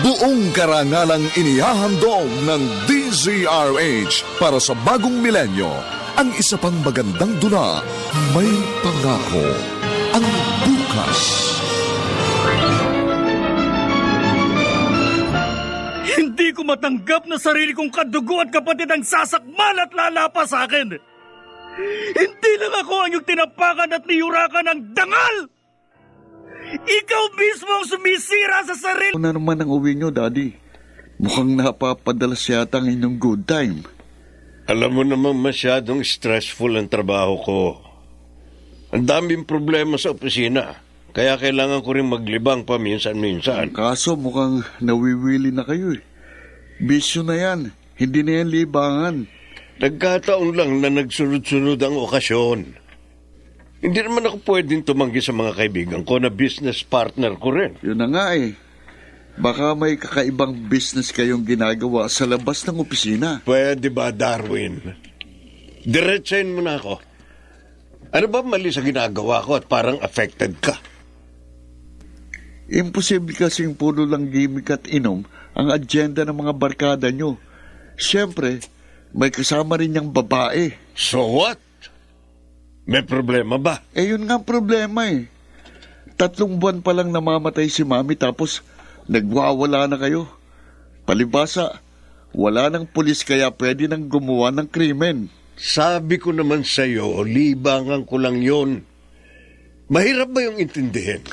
Buong karangalang inihahandog ng DZRH para sa bagong milenyo. Ang isa pang magandang dula, may pangako ang bukas. Hindi ko matanggap na sarili kong kadugo at kapatid ang sasakmal at lalapa sa akin. Hindi lang ako ang yung tinapakan at niyurakan ng dangal! Ikaw mismo ang sumisira sa sarili. Ano na naman ang uwi nyo, Daddy? Mukhang napapadalas yata ang inyong good time. Alam mo naman masyadong stressful ang trabaho ko. Ang daming problema sa opisina. Kaya kailangan ko rin maglibang paminsan-minsan. Kaso mukhang nawiwili na kayo eh. Bisyo na yan. Hindi na yan libangan. Nagkataon lang na nagsunod-sunod ang okasyon. Hindi naman ako pwedeng tumanggi sa mga kaibigan ko na business partner ko rin. Yun na nga eh. Baka may kakaibang business kayong ginagawa sa labas ng opisina. Pwede ba, Darwin? Diretsahin mo na ako. Ano ba mali sa ginagawa ko at parang affected ka? Imposible kasing puro lang gimmick at inom ang agenda ng mga barkada nyo. Siyempre, may kasama rin niyang babae. So what? May problema ba? Eh yun nga ang problema eh. 3 buwan pa lang namamatay si Mami tapos nagwawala na kayo. Palibasa, wala nang pulis kaya pwede nang gumawa ng krimen. Sabi ko naman sa'yo, libangan ko lang yon. Mahirap ba yung intindihin?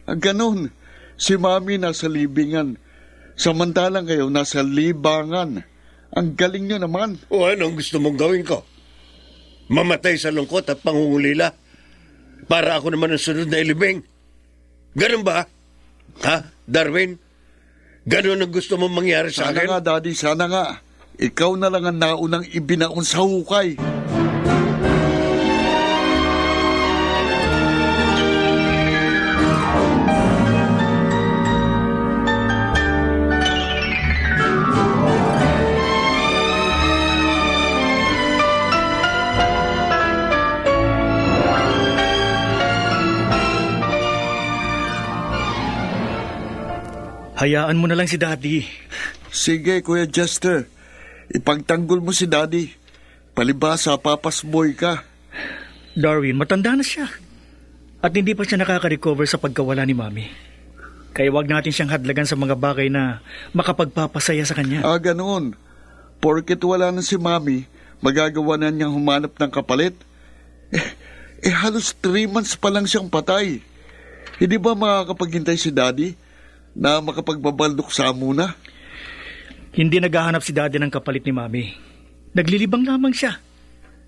Ganon, si Mami nasa libingan. Samantalang kayo nasa libangan. Ang galing nyo naman. O anong gusto mong gawin ko? Mamatay sa lungkot at pangungulila? Para ako naman ang sunod na ilibing? Ganun ba? Ha, Darwin? Ganun ang gusto mong mangyari sa Sana akin? nga, Daddy, sana nga. Ikaw na lang ang naunang ibinaon sa hukay. Hayaan mo na lang si Daddy. Sige, Kuya Jester. Ipagtanggol mo si Daddy. Palibasa, papasboy ka. Darwin, matanda na siya. At hindi pa siya nakaka-recover sa pagkawala ni Mami. Kaya wag natin siyang hadlagan sa mga bagay na makapagpapasaya sa kanya. Ganoon. Porket wala na si Mami, magagawa na niyang humanap ng kapalit. Halos 3 months pa lang siyang patay. Hindi ba makakapaghintay si Daddy na makapagbabaldok sa muna? Hindi naghahanap si Daddy ng kapalit ni Mami. Naglilibang lamang siya.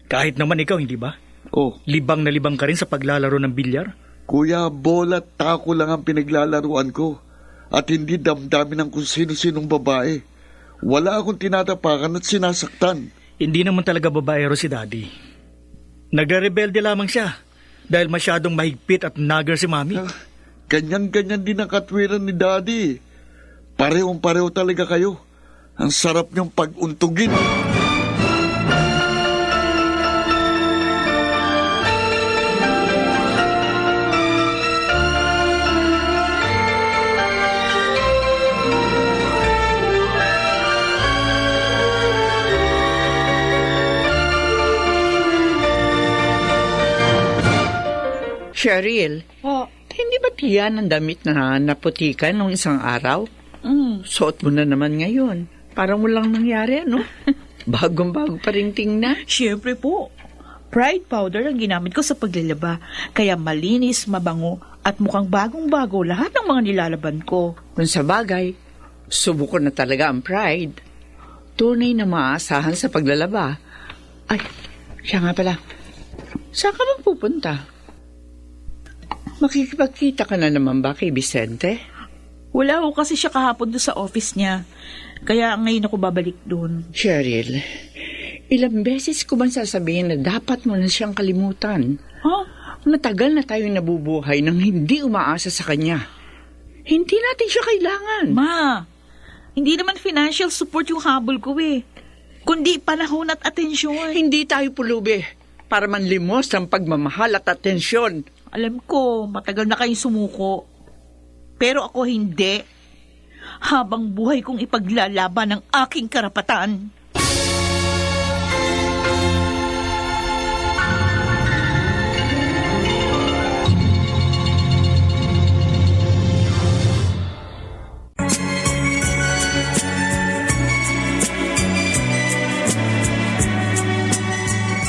Kahit naman ikaw, hindi ba? Oh, Libang na libang ka rin sa paglalaro ng bilyar? Kuya, bola at tako lang ang pinaglalaruan ko. At hindi damdamin ng kung sino-sinong babae. Wala akong tinatapakan at sinasaktan. Hindi naman talaga babaero si Daddy. Nagre-rebelde lamang siya dahil masyadong mahigpit at nagar si Mami. Ganyan-ganyan din ang katwiran ni Daddy. Parehong-pareho talaga kayo. Ang sarap niyong pag-untugin. Cheryl, hindi ba tiyan ang damit na naputikan nung isang araw? Suot mo na naman ngayon. Parang walang nangyari, ano? Bagong-bago pa rin tingnan. Siyempre po. Pride powder ang ginamit ko sa paglalaba. Kaya malinis, mabango, at mukhang bagong-bago lahat ng mga nilalaban ko. Kung sa bagay, subuko na talaga ang Pride. Tunay na maaasahan sa paglalaba. Ay, siya nga pala. Saan ka bang pupunta? Makikipagkita ka na naman ba kay Vicente? Wala ko kasi siya kahapon doon sa office niya. Kaya ngayon ako babalik doon. Cheryl, ilang beses ko bang sasabihin na dapat mo na siyang kalimutan? Huh? Matagal na tayong nabubuhay nang hindi umaasa sa kanya. Hindi natin siya kailangan. Ma, hindi naman financial support yung habol ko eh. Kundi panahon at atensyon. Hindi tayo pulubi para manlimos ang pagmamahal at atensyon. Alam ko, matagal na kayong sumuko. Pero ako hindi. habang buhay kong ipaglalaban ang aking karapatan.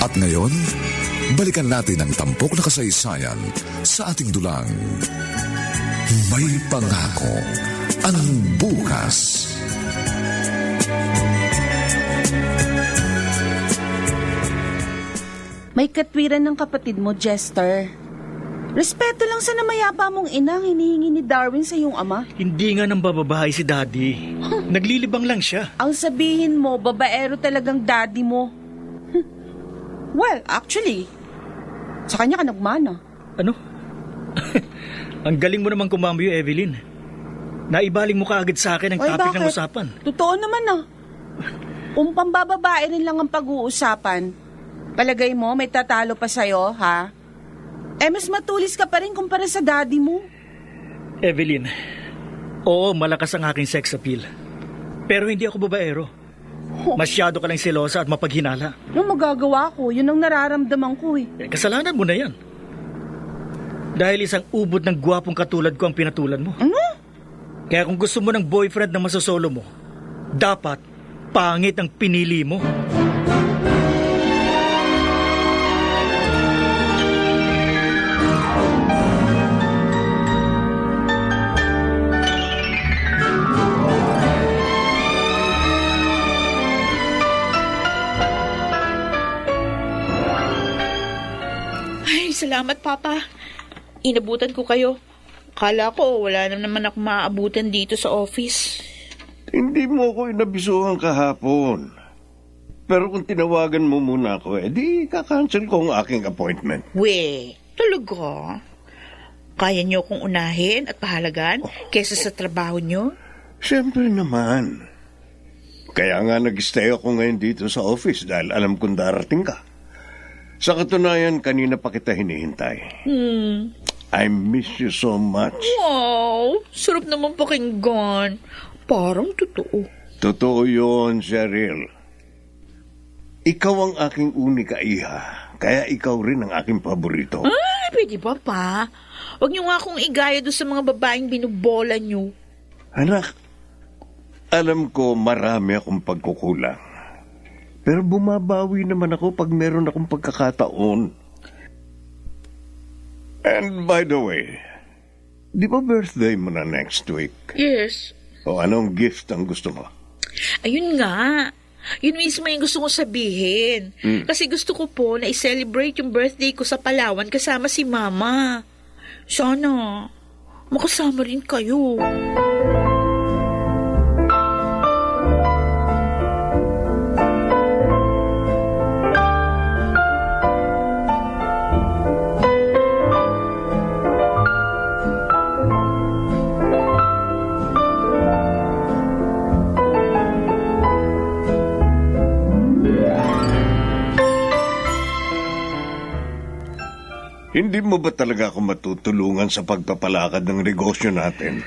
At ngayon, balikan natin ang tampok na kasaysayan sa ating dulang. May pangako ang bukas. May katwiran ng kapatid mo, Jester. Respeto lang sa namayapa mong ina ang hinihingi ni Darwin sa iyong ama. Hindi nga nang bababahay si Daddy. Naglilibang lang siya. Ang sabihin mo, babaero talagang daddy mo. Well, actually, sa kanya ka nagmana. Ano? Ang galing mo naman kumamyo, Evelyn. Naibaling mo kaagad sa akin ang Oy, topic ng bakit? usapan. Totoo naman ah. Kung pambababae rin lang ang pag-uusapan, palagay mo may tatalo pa sa'yo, ha? Mas matulis ka pa rin kumpara sa daddy mo. Evelyn, oo, malakas ang aking sex appeal. Pero hindi ako babaero. Masyado ka lang selosa at mapaghinala. Ano magagawa ko? Yun ang nararamdaman ko eh. Kasalanan mo na yan. Dahil isang ubod ng gwapong katulad ko ang pinatulan mo. Ano? Kaya kung gusto mo ng boyfriend na masosolo mo, dapat pangit ang pinili mo. Ay, salamat, Papa. Inabutan ko kayo. Kala ko wala na naman ako maaabutan dito sa office. Hindi mo ako inabisuhan kahapon. Pero kung tinawagan mo muna ako, di kakancel ko ang aking appointment. We, talaga? Kaya niyo kong unahin at pahalagan kesa sa trabaho niyo? Siyempre naman. Kaya nga nag-stay ako ngayon dito sa office dahil alam kong darating ka. Sa katunayan, kanina pa kita hinihintay. I miss you so much. Wow, sarap naman pakinggan. Parang totoo. Totoo yun, Cheryl. Ikaw ang aking unika iha, kaya ikaw rin ang aking paborito. Ay, pwede ba, Pa? Huwag niyo nga akong igaya doon sa mga babaeng binubola niyo. Anak, alam ko marami akong pagkukulang. Pero bumabawi naman ako pag meron akong pagkakataon. And by the way, di ba birthday mo na next week? Yes. O anong gift ang gusto mo? Ayun nga. Yun mismo yung gusto kong sabihin. Kasi gusto ko po na i-celebrate yung birthday ko sa Palawan kasama si Mama. Sana, makasama rin kayo. Hindi mo ba talaga ako matutulungan sa pagpapalakad ng negosyo natin?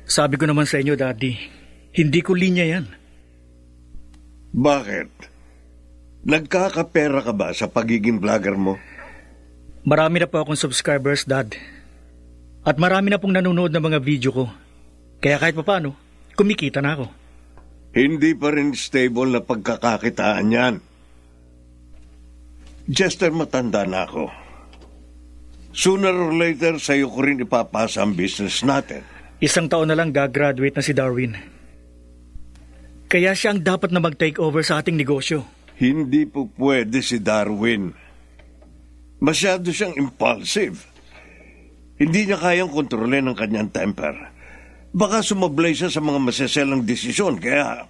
Sabi ko naman sa inyo, Daddy, hindi ko linya yan. Bakit? Nagkakapera ka ba sa pagiging vlogger mo? Marami na po akong subscribers, Dad. At marami na pong nanonood ng mga video ko. Kaya kahit papano, kumikita na ako. Hindi pa rin stable na pagkakakitaan yan. Jester, matanda na ako. Sooner or later, sa'yo ko rin ipapasa ang business natin. 1 taon na lang gagraduate na si Darwin. Kaya siya ang dapat na mag-take over sa ating negosyo. Hindi po pwede si Darwin. Masyado siyang impulsive. Hindi niya kayang kontrolin ang kanyang temper. Baka sumablay siya sa mga maseselang desisyon. Kaya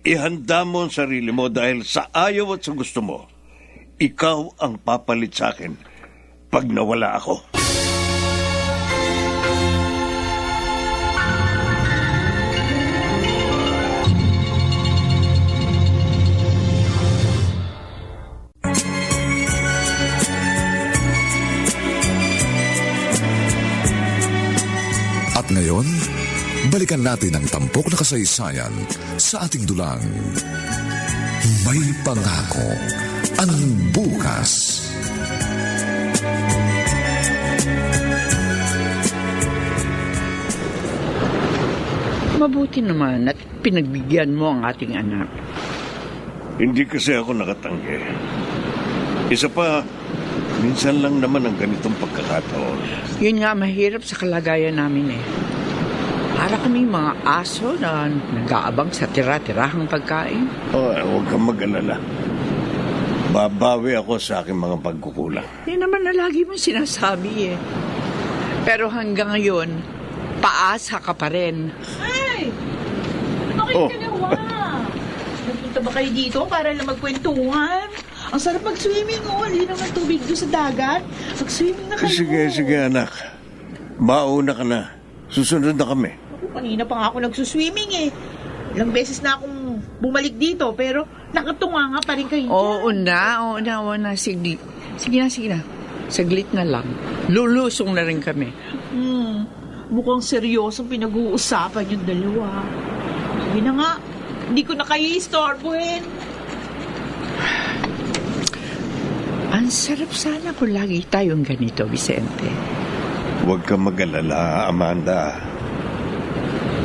ihanda mo ang sarili mo dahil sa ayaw at sa gusto mo, ikaw ang papalit sa akin pag nawala ako. At ngayon, balikan natin ang tampok na kasaysayan sa ating dulang. May pangako ang bukas. Mabuti naman at pinagbigyan mo ang ating anak. Hindi kasi ako nakatanggi. Isa pa, minsan lang naman ang ganitong pagkakataon. Yun nga mahirap sa kalagayan namin eh. Para kaming mga aso na nag-aabang sa tira-tirahang pagkain. Oh, huwag kang mag-alala. Babawi ako sa aking mga pagkukulang. Yan naman na lagi mong sinasabi eh. Pero hanggang ngayon, paasa ka pa rin. Ay! Ano kayo ginawa? Nagpunta ba kayo dito para lang magkwentuhan? Ang sarap mag-swimming, oh. Hindi naman tubig doon sa dagat. Mag-swimming na kayo. Sige, anak. Mauna ka na. Susunod na kami. Ako, kanina pa nga ako nagsuswimming eh. Ilang beses na akong bumalik dito, pero nakatunga nga pa rin kayo dyan. Oo na. Sige na. Saglit na lang. Lulusong na rin kami. Mukhang seryosong pinag-uusapan yung dalawa. Sige na nga, hindi ko na kayo istorbohin. Ang sarap sana kung lagi tayong ganito, Vicente. Huwag kang mag-alala, Amanda.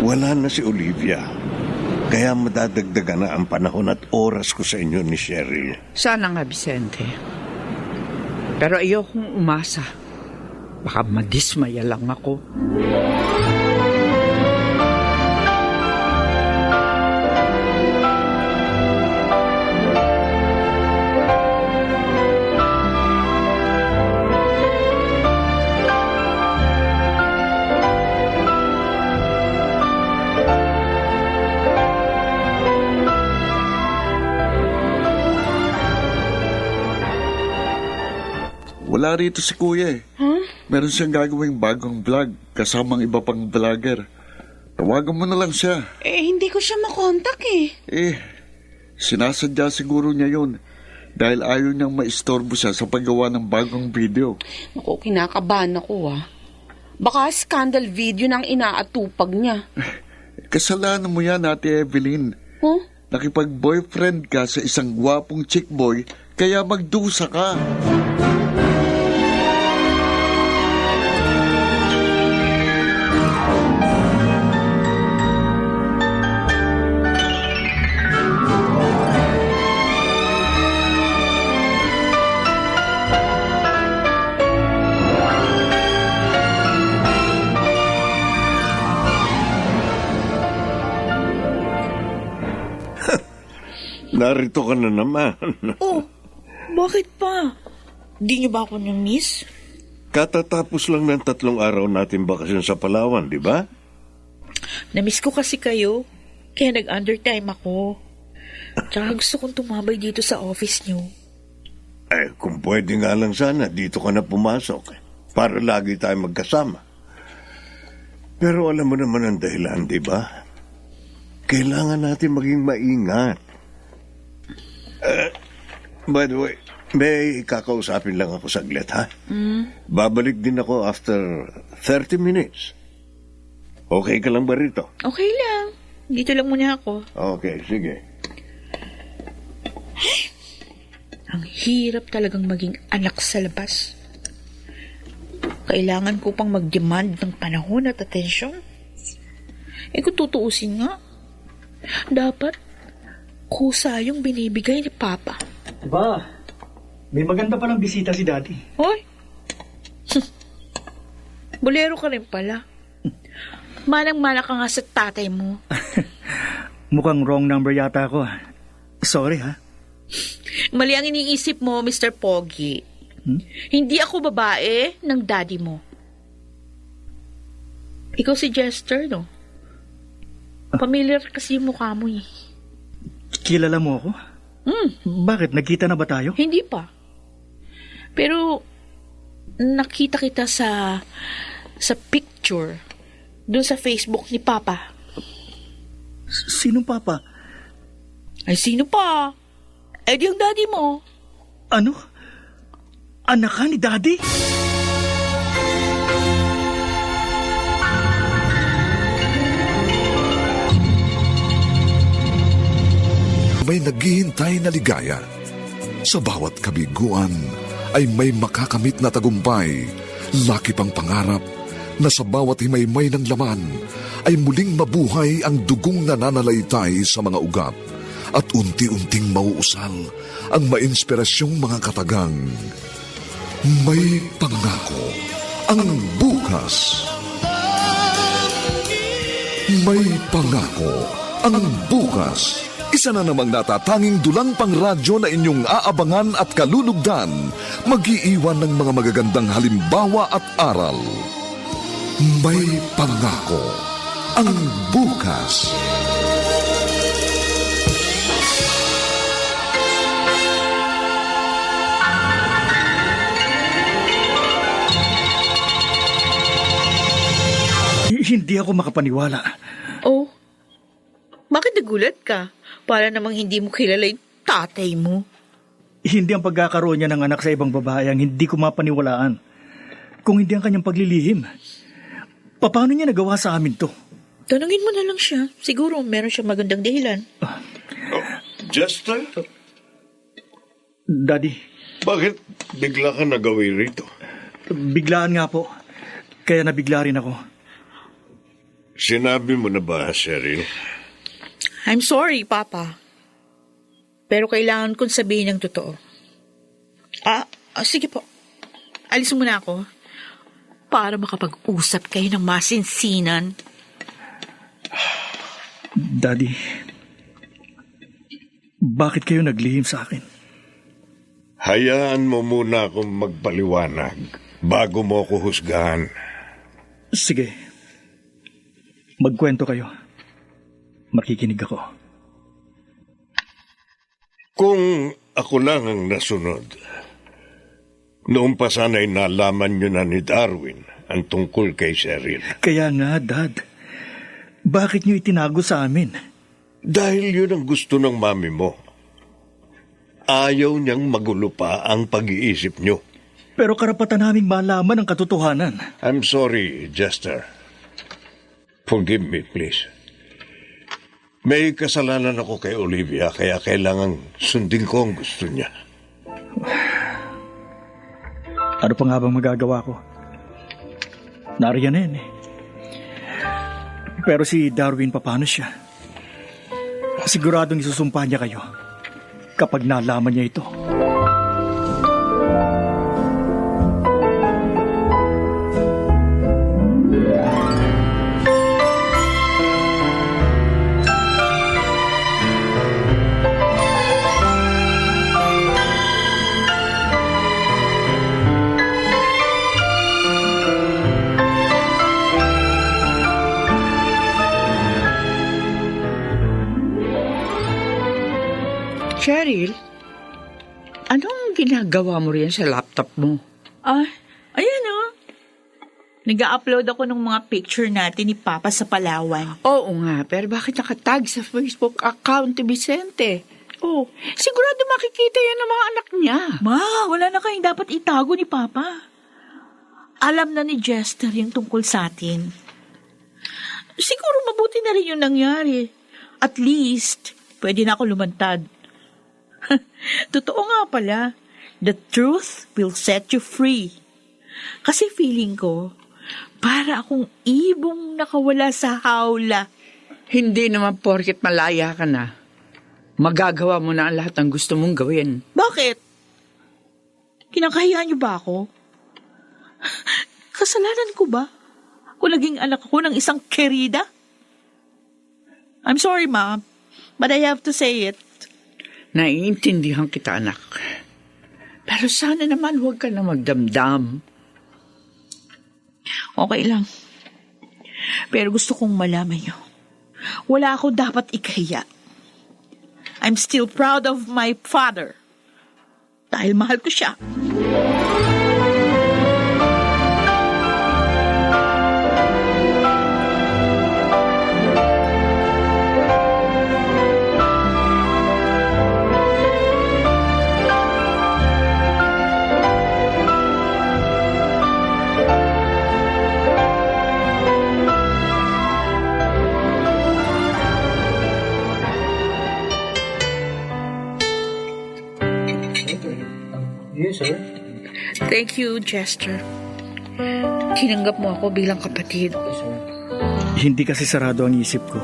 Wala na si Olivia. Kaya madadagdagan na ang panahon at oras ko sa inyo ni Cheryl. Sana nga, Vicente. Pero ayokong umasa. Baka madismaya lang ako. Wala rito si Kuya eh. Meron siyang gagawing bagong vlog kasamang iba pang vlogger. Tawagan mo na lang siya. Hindi ko siya makontak eh. Sinasadya siguro niya yun dahil ayaw niyang maistorbo siya sa paggawa ng bagong video. Naku, kinakabahan ako Baka scandal video ng inaatupag niya. Kasalanan mo yan, Ate Evelyn. Huh? Nakipag-boyfriend ka sa isang gwapong chick boy, kaya magdusa ka. Narito ka na naman. Oh, bakit pa? Di niyo ba ako na-miss? Katatapos lang ng 3 araw natin bakasyon sa Palawan, di ba? Na-miss ko kasi kayo. Kaya nag-undertime ako. Tsaka gusto kong tumabay dito sa office niyo. Kung pwede nga lang sana, dito ka na pumasok. Para lagi tayo magkasama. Pero alam mo naman ang dahilan, di ba? Kailangan natin maging maingat. By the way, may kakausapin lang ako saglit, ha? Babalik din ako after 30 minutes. Okay ka lang ba rito? Okay lang. Dito lang muna ako. Okay, sige. Ang hirap talagang maging anak sa labas. Kailangan ko pang mag-demand ng panahon at atensyon. Kung tutuusin nga, dapat kusa yung binibigay ni Papa. Diba? May maganda palang bisita si Daddy. Hoy! Bolero ka rin pala. Manang-mana ka nga sa tatay mo. Mukhang wrong number yata ako. Sorry ha. Mali ang iniisip mo, Mr. Pogi. Hindi ako babae ng daddy mo. Ikaw si Jester, no? Familiar kasi yung mukha mo eh. Kilala mo ako? Bakit? Nagkita na ba tayo? Hindi pa. Pero nakita kita sa picture doon sa Facebook ni Papa. Sinong Papa? Ay, sino pa? Eh, di ang daddy mo. Ano? Anak ka ni Daddy? may naghihintay na ligaya. Sa bawat kabiguan ay may makakamit na tagumpay, laki pang pangarap na sa bawat himaymay ng laman ay muling mabuhay ang dugong nananalaytay sa mga ugat at unti-unting mauusal ang mainspirasyong mga katagang. May pangako ang bukas. May pangako ang bukas. Isa na namang natatanging dulang pangradyo na inyong aabangan at kalulugdan, mag-iiwan ng mga magagandang halimbawa at aral. May pangako ang bukas. Hindi ako makapaniwala. Oh, bakit nagulat ka? Para namang hindi mo kilala yung tatay mo. Hindi ang pagkakaroon niya ng anak sa ibang babae ang hindi ko mapaniwalaan. Kung hindi ang kanyang paglilihim, paano niya nagawa sa amin to? Tanungin mo na lang siya. Siguro meron siya magandang dahilan. Justin? Daddy, Bakit bigla ka nagawi rito? biglaan nga po. Kaya nabigla rin ako. Sinabi mo na ba, Cheryl? I'm sorry, Papa. Pero kailangan kong sabihin ng totoo. Sige po. Alis muna ako. Para makapag-usap kayo ng masinsinan. Daddy, bakit kayo naglihim sa akin? Hayaan mo muna akong magpaliwanag bago mo ako husgahan. Sige, magkwento kayo. Makikinig ako. Kung ako lang ang nasunod, noong pa sana'y nalaman nyo na ni Darwin ang tungkol kay Cheryl. Kaya nga, Dad, bakit niyo itinago sa amin? Dahil yun ang gusto ng mami mo. Ayaw niyang magulo pa ang pag-iisip nyo. Pero karapatan naming malaman ang katotohanan. I'm sorry, Jester. Forgive me, please. May kasalanan ako kay Olivia, kaya kailangang sundin ko ang gusto niya. Ano pa nga bang magagawa ko? Nariyan na yan eh. Pero si Darwin, paano siya? Siguradong isusumpa niya kayo kapag nalaman niya ito. Cheryl, anong ginagawa mo riyan sa laptop mo? Ayan Nag-upload ako ng mga picture natin ni Papa sa Palawan. Oo nga, pero bakit nakatag sa Facebook account ni Vicente? Oh, sigurado makikita yan ng mga anak niya. Ma, wala na kayong dapat itago ni Papa. Alam na ni Jester yung tungkol sa atin. Siguro mabuti na rin yung nangyari. At least, pwede na ako lumantad. Totoo nga pala, the truth will set you free. Kasi feeling ko, para akong ibong nakawala sa hawla. Hindi naman porket malaya ka na. Magagawa mo na ang lahat ng gusto mong gawin. Bakit? Kinakahiya niyo ba ako? Kasalanan ko ba? Kung naging anak ako ng isang kerida? I'm sorry, Ma, but I have to say it. Naiintindihan kita, anak. Pero sana naman huwag ka na magdamdam. Okay lang. Pero gusto kong malaman niyo. Wala ako dapat ikahiya. I'm still proud of my father. Dahil mahal ko siya. Thank you, Chester. Tinanggap mo ako bilang kapatid. Hindi kasi sarado ang isip ko.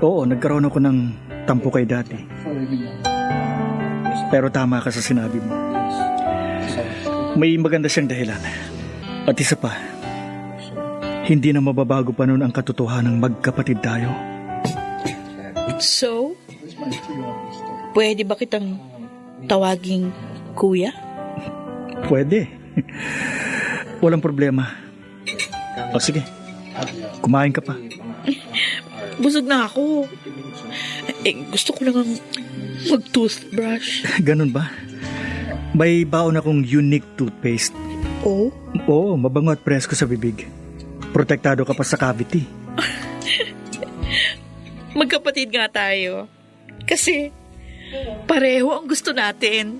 Oo, nagkaroon ako ng tampo kay dati. Pero tama ka sa sinabi mo. May maganda siyang dahilan. At isa pa, hindi na mababago pa noon ang katotohanang magkapatid tayo. So, pwede ba kitang tawaging kuya? Pwede. Walang problema. O sige, kumain ka pa. Busog na ako. Gusto ko lang mag-toothbrush. Ganun ba? May baon akong unique toothpaste. Oh? Oo, mabango at presko sa bibig. Protektado ka pa sa cavity. Magkapatid nga tayo. Kasi pareho ang gusto natin.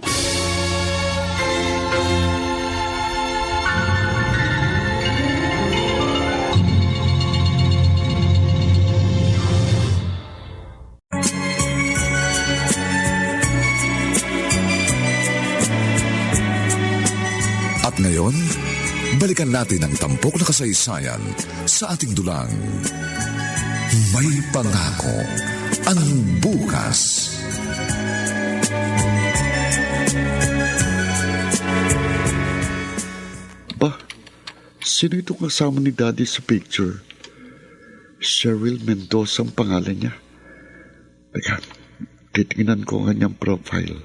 At ngayon, balikan natin ang tampok na kasaysayan sa ating dulang. May pangako ang bukas. Ba, sino itong kasama ni Daddy sa picture? Cheryl Mendoza ang pangalan niya. Teka, titingnan ko ang kanyang profile.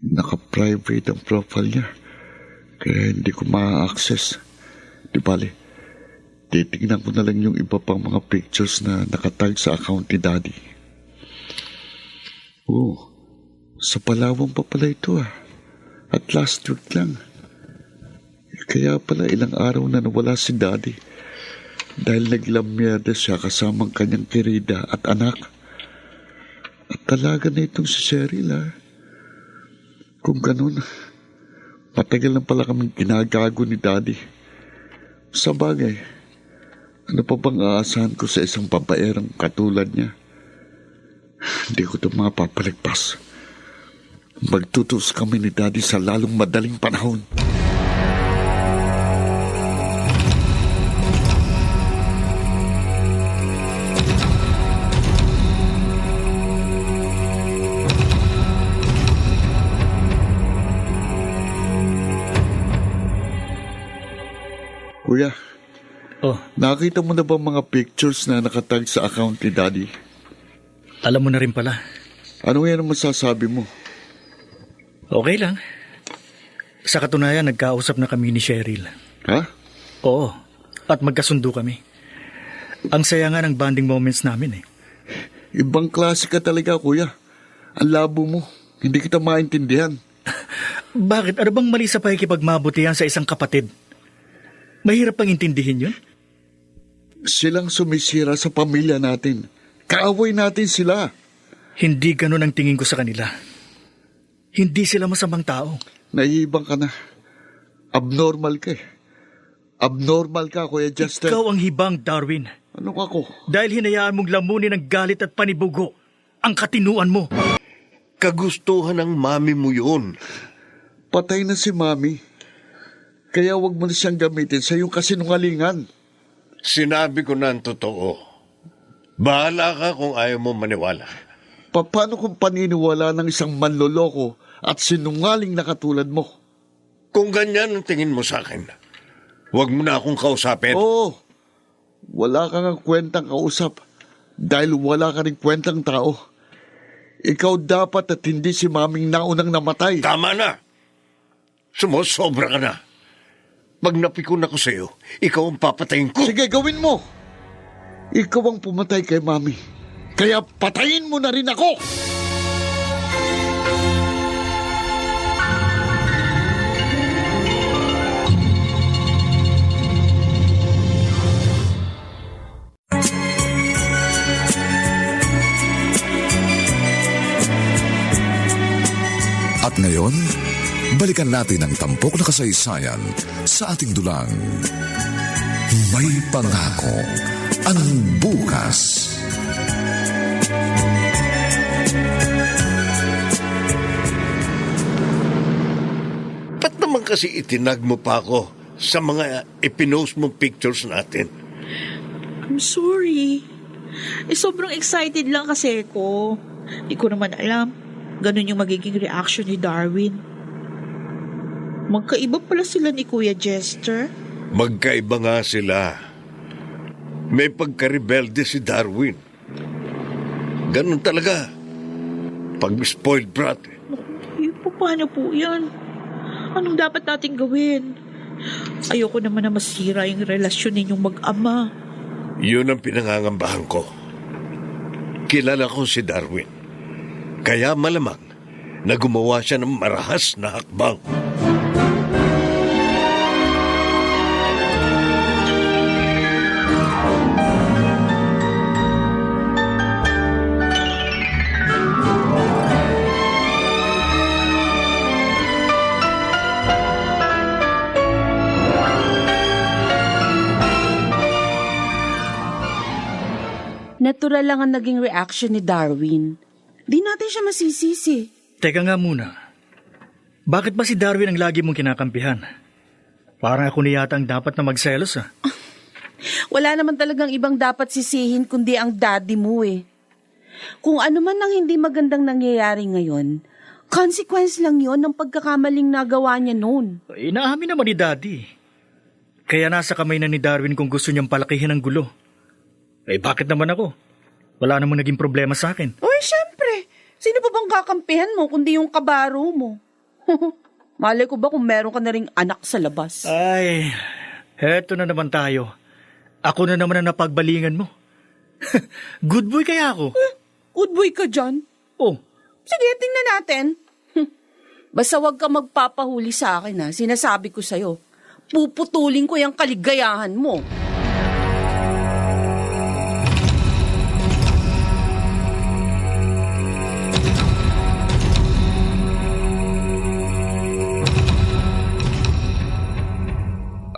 Naka-private ang profile niya. Kaya hindi ko ma-access. Di bale, titingnan ko na lang yung iba pang mga pictures na nakatag sa account ni Daddy. Oh, sa Palawan pa pala ito ah. At last week lang. Kaya pala ilang araw na nawala si Daddy. Dahil naglamyada siya kasamang kanyang kirida at anak. At talaga na itong si Cheryl ah. Kung ganun, matagal lang pala kaming ginagago ni Daddy. Sa bagay, ano pa bang aasahan ko sa isang babaerang katulad niya? Hindi ko ito mapapalagpas. Magtutus kami ni Daddy sa lalong madaling panahon. Kuya, Oh, nakita mo na ba mga pictures na nakatag sa account ni Daddy? alam mo na rin pala. Ano yan ang masasabi mo? Okay lang. Sa katunayan, nagkausap na kami ni Cheryl. Ha? Oo, at magkasundo kami. Ang saya nga ng bonding moments namin eh. Ibang klase ka talaga, kuya. Ang labo mo. Hindi kita maintindihan. Bakit? Ano bang mali sa pakikipagmabutihan sa isang kapatid? Mahirap pang intindihin yun? Silang sumisira sa pamilya natin. Kaaway natin sila. Hindi ganun ang tingin ko sa kanila. Hindi sila masamang tao. Naiibang ka na. Abnormal ka eh. Abnormal ka, Kuya Justin. Ikaw ang hibang, Darwin. Ano ako? Dahil hinayaan mong lamunin ng galit at panibugo ang katinuan mo. Kagustuhan ng mami mo yun. Patay na si Mami. Kaya wag mo na siyang gamitin sa iyong kasinungalingan. Sinabi ko na ang totoo. Bahala ka kung ayaw mo maniwala. Paano kung paniniwala ng isang manloloko at sinungaling na katulad mo? Kung ganyan ang tingin mo sa akin, huwag mo na akong kausapin. Oo. Wala kang ang kwentang kausap dahil wala ka rin kwentang tao. Ikaw dapat at hindi si Maming naunang namatay. Tama na. Sumusobra ka na. Pag napikon ako sa iyo, ikaw ang papatayin ko. Sige, gawin mo. Ikaw ang pumatay kay Mami. Kaya patayin mo na rin ako. At ngayon, balikan natin ang tampok na kasaysayan sa ating dulang. May pangako ang bukas. naman kasi itinag mo pa ako sa mga ipinost mong pictures natin? I'm sorry. Sobrang excited lang kasi ako. Di ko naman alam. Ganun yung magiging reaction ni Darwin. Magkaiba pala sila ni Kuya Jester. Magkaiba nga sila. May pagka-rebelde si Darwin. Ganun talaga. Pag spoiled brat. Paano po yan? Anong dapat natin gawin? Ayoko naman na masira yung relasyon ninyong mag-ama. Yun ang pinangangambahan ko. Kilala ko si Darwin. Kaya malamang na gumawa siya ng marahas na hakbang. Natural lang ang naging reaction ni Darwin. Di natin siya masisisi. Teka nga muna. Bakit ba si Darwin ang lagi mong kinakampihan? Parang ako na yata ang dapat na magselos ah. Wala naman talagang ibang dapat sisihin kundi ang daddy mo eh. Kung ano man ang hindi magandang nangyayari ngayon, consequence lang yon ng pagkakamaling nagawa niya noon. Inaamin naman ni Daddy. Kaya nasa kamay na ni Darwin kung gusto niyang palakihin ang gulo. Bakit naman ako? Wala namang naging problema sa akin. Uy, syempre. Sino pa bang kakampihan mo kundi yung kabaro mo? Malay ko ba kung meron ka na ring anak sa labas? Ay, heto na naman tayo. Ako na naman ang napagbalingan mo. Good boy kaya ako. Good boy ka dyan. Oh, Sige, tingnan natin. Basta wag ka magpapahuli sa akin ha. Sinasabi ko sa'yo. Puputulin ko yung kaligayahan mo.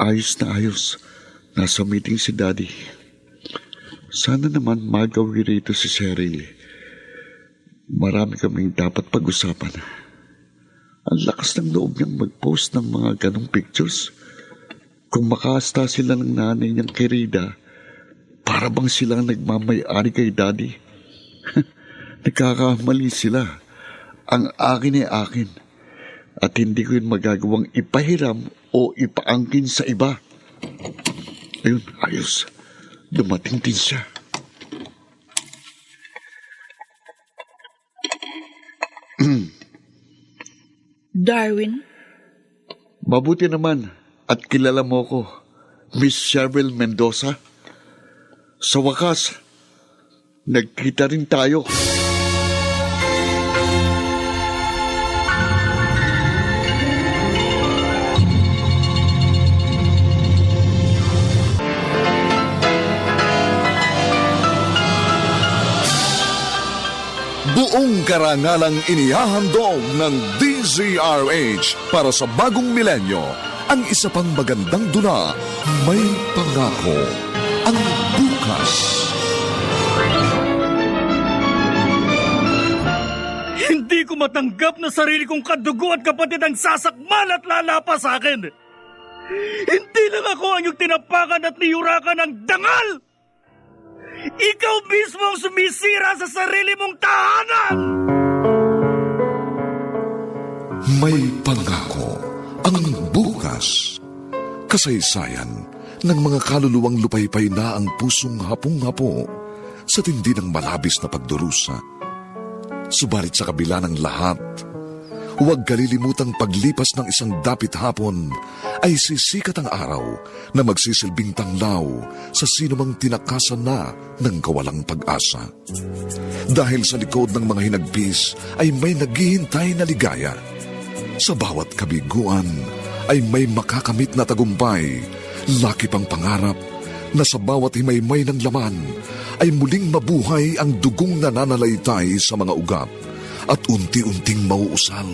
Ayos na ayos. Nasa meeting si Daddy. Sana naman magawi rito si Cheryl. Marami kaming dapat pag-usapan. Ang lakas ng loob niyang mag-post ng mga ganong pictures. Kung makasta sila ng nanay niyang kay Rida, para bang silang nagmamay-ari kay Daddy. Nagkakamali sila. Ang akin ay akin. At hindi ko yun magagawang ipahiram o ipaangkin sa iba. Ayun, ayos. Dumating din siya. Darwin? Mabuti naman at kilala mo ko, Miss Cheryl Mendoza. Sa wakas, nagkita rin tayo. Buong karangalang inihahandog ng DZRH para sa bagong milenyo. Ang isa pang magandang dula, May Pangako, ang bukas. hindi ko matanggap na sarili kong kadugo at kapatid ang sasakmal at lalapa sa akin. Hindi lang ako ang yung tinapakan at niyurakan ng dangal. Ikaw mismo ang sumisira sa sarili mong tahanan! May Pangako, ang bukas. Kasaysayan ng mga kaluluwang lupaypay na ang pusong hapong-hapo sa tindi ng malabis na pagdurusa. Subalit sa kabila ng lahat, huwag kalilimutang paglipas ng isang dapit hapon ay sisikat ang araw na magsisilbing tanglaw sa sinumang tinakasan na ng kawalang pag-asa. Dahil sa likod ng mga hinagpis ay may naghihintay na ligaya. Sa bawat kabiguan ay may makakamit na tagumpay, laki pang pangarap na sa bawat himaymay ng laman ay muling mabuhay ang dugong nananalaytay sa mga ugat at unti-unting mauusal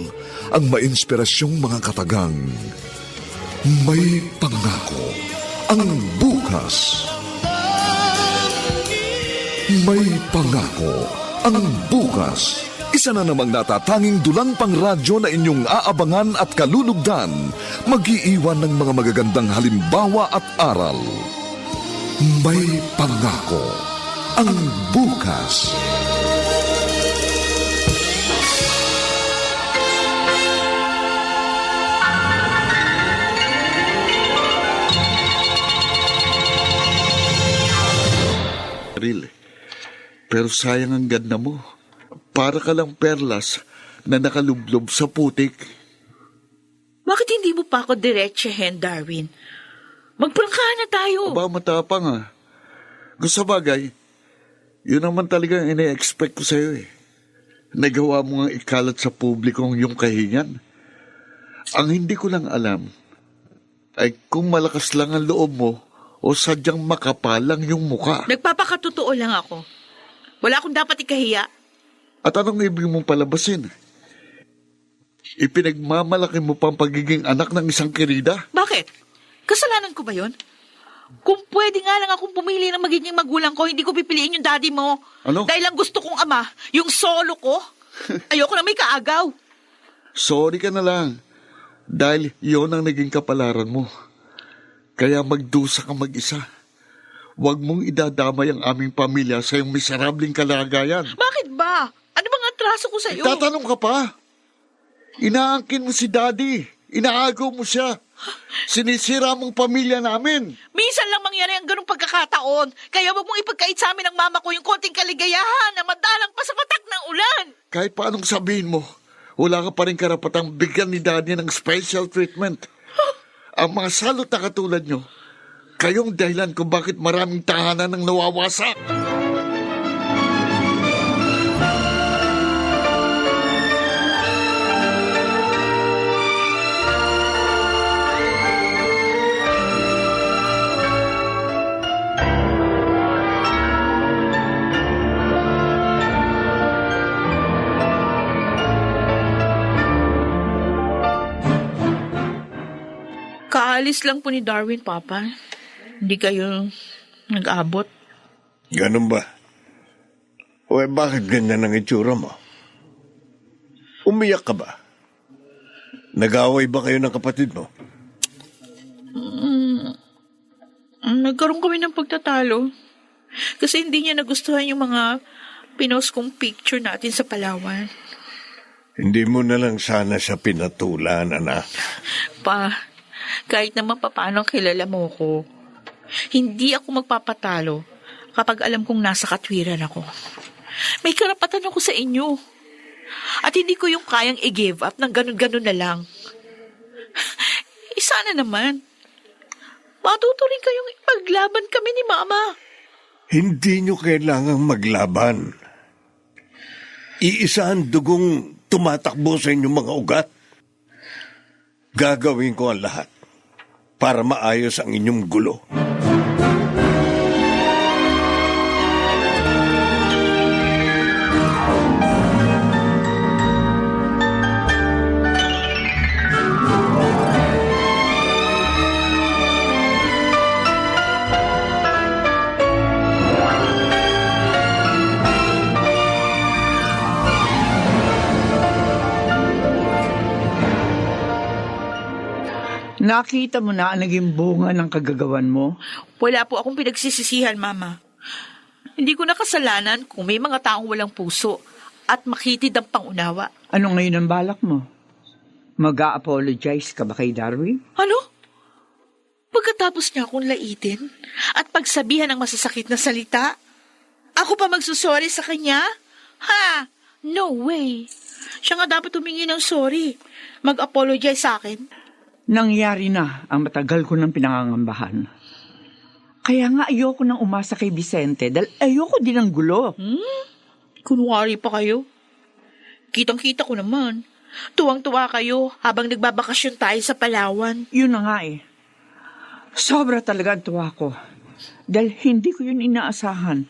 ang mainspirasyong mga katagang. May Pangako, ang bukas. May Pangako, ang bukas. Isa na namang natatanging dulang pang radyo na inyong aabangan at kalulugdan, mag-iiwan ng mga magagandang halimbawa at aral. May pangako ang bukas. Cheryl, pero sayang ang ganda mo. Para ka lang perlas na nakalublob sa putik. Bakit hindi mo pa ako diretsahin, Darwin? Magprangkahan na tayo. Aba, matapang ah. Kung sa bagay, yun naman talaga ang ina-expect ko sa'yo eh. Nagawa mo nga ikalat sa publiko ang iyong kahingan. Ang hindi ko lang alam ay kung malakas lang ang loob mo o sadyang makapal lang yung muka. Nagpapakatotoo lang ako. Wala akong dapat ikahiya. At anong ibig mong palabasin? Ipinagmamalaki mo pang pagiging anak ng isang kirida? Bakit? Kasalanan ko ba yun? Kung pwede nga lang akong pumili ng magiging magulang ko, hindi ko pipiliin yung daddy mo. Ano? Dahil lang gusto kong ama, yung solo ko. Ayoko na may kaagaw. Sorry ka na lang. Dahil yon ang naging kapalaran mo. Kaya magdusa ka mag-isa. Huwag mong idadamay ang aming pamilya sa iyong miserabling kalagayan. Bakit ba? Ano bang atraso ko sa'yo? Tatanong ka pa? Inaangkin mo si Daddy. Inaagaw mo siya. Sinisira mong pamilya namin. Minsan lang mangyari ang ganong pagkakataon. Kaya wag mong ipagkait sa amin ng mama ko yung konting kaligayahan na madalang pa sa patak ng ulan. Kahit paanong sabihin mo, wala ka pa rin karapatang bigyan ni Daddy ng special treatment. Ang mga salot na katulad nyo, kayong dahilan kung bakit maraming tahanan ang nawawasak. Kaalis lang po ni Darwin, Papa. Hindi kayo nag-abot. Ganun ba? O bakit ganyan ang itsura mo? Umiyak ka ba? Nag-away ba kayo ng kapatid mo? Nagkaroon kami ng pagtatalo. Kasi hindi niya nagustuhan yung mga pinost kong picture natin sa Palawan. Hindi mo na lang sana siya pinatulan, anak. Pa, kahit naman paano kilala mo ko, hindi ako magpapatalo kapag alam kong nasa katwiran ako. May karapatan ako sa inyo. At hindi ko yung kayang i-give up ng ganun-ganun na lang. Sana naman, matuto rin kayong ipaglaban kami ni Mama. Hindi nyo kailangang maglaban. Iisa ang dugong tumatakbo sa inyong mga ugat. Gagawin ko ang lahat para maayos ang inyong gulo. Nakita mo na ang naging bunga ng kagagawan mo? Wala po akong pinagsisisihan, Mama. Hindi ko na kasalanan kung may mga taong walang puso at makitid ang pangunawa. Ano ngayon ang balak mo? Mag-a-apologize ka ba kay Darwin? Ano? Pagkatapos niya akong laitin at pagsabihan ng masasakit na salita, ako pa magsusorry sa kanya? Ha? No way. Siya nga dapat humingi ng sorry. Mag-apologize sa akin. Nangyari na ang matagal ko ng pinangangambahan. Kaya nga ayoko nang umasa kay Vicente dahil ayoko din ng gulo. Kunwari pa kayo. Kitang-kita ko naman. Tuwang-tuwa kayo habang nagbabakasyon tayo sa Palawan. Yun na nga eh. Sobra talaga ang tuwa ko. Dahil hindi ko yun inaasahan.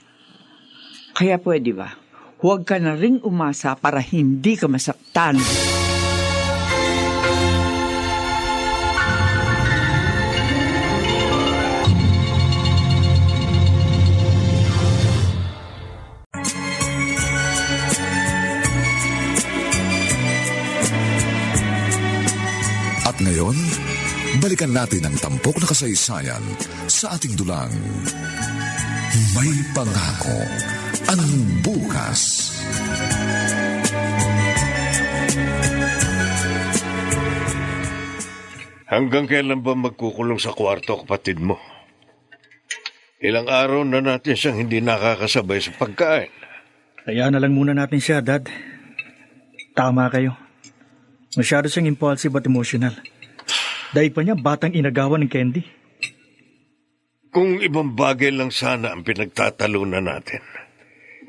Kaya pwede ba, huwag ka na ring umasa para hindi ka masaktan. balikan natin ang tampok na kasaysayan sa ating dulang. May pangako ang bukas. Hanggang kailan ba magkukulong sa kwarto, kapatid mo? Ilang araw na natin siyang hindi nakakasabay sa pagkain. Kaya na lang muna natin siya, Dad. Tama kayo. Masyado siyang impulsive at emotional. Dahil pa niya batang inagawan ng candy. Kung ibang bagay lang sana ang pinagtatalunan natin,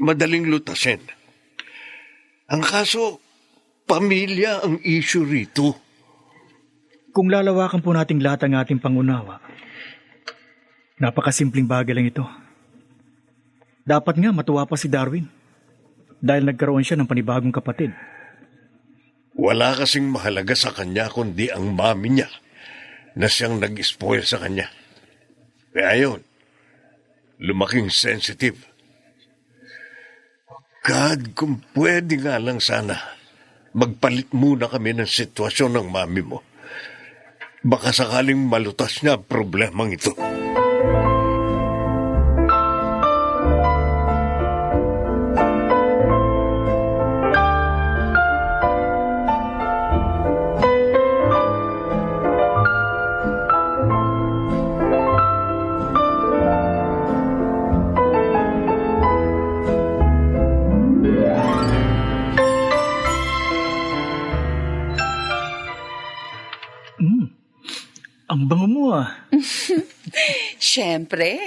madaling lutasin. Ang kaso, pamilya ang issue rito. Kung lalawakan po nating lahat ang ating pangunawa, napakasimpleng bagay lang ito. Dapat nga matuwa pa si Darwin dahil nagkaroon siya ng panibagong kapatid. Wala kasing mahalaga sa kanya kundi ang mami niya na siyang nag-spoil sa kanya. Kaya yun, lumaking sensitive. God, kung pwede nga lang sana, magpalit muna kami ng sitwasyon ng mami mo. Baka sakaling malutas niya ang problemang ito. Ang bango mo Siyempre.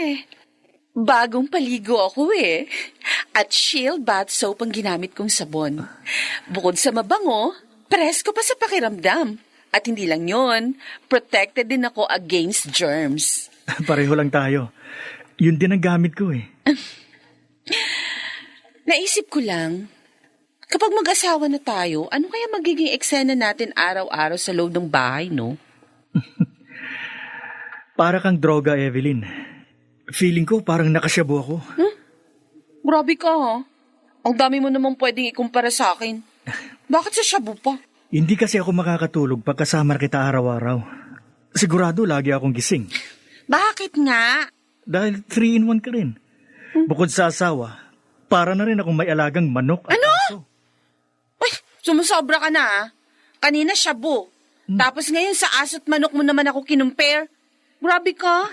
Bagong paligo ako eh. At Shield bath soap ang ginamit kong sabon. Bukod sa mabango, presko pa sa pakiramdam. At hindi lang yon, protected din ako against germs. Pareho lang tayo. Yun din ang gamit ko eh. Naisip ko lang, kapag mag-asawa na tayo, ano kaya magiging eksena natin araw-araw sa loob ng bahay, no? Para kang droga, Evelyn. Feeling ko parang nakasyabo ako. Grabe ka, ha? Ang dami mo namang pwedeng ikumpara sa akin. Bakit sa shabu pa? Hindi kasi ako makakatulog pagkasama kita araw-araw. Sigurado lagi akong gising. Bakit nga? Dahil 3-in-1 ka rin. Bukod sa asawa, para na rin akong may alagang manok at aso. Uy, sumusobra ka na, ha? Kanina shabu. Tapos ngayon sa aso't manok mo naman ako kinumpare. Grabe ka.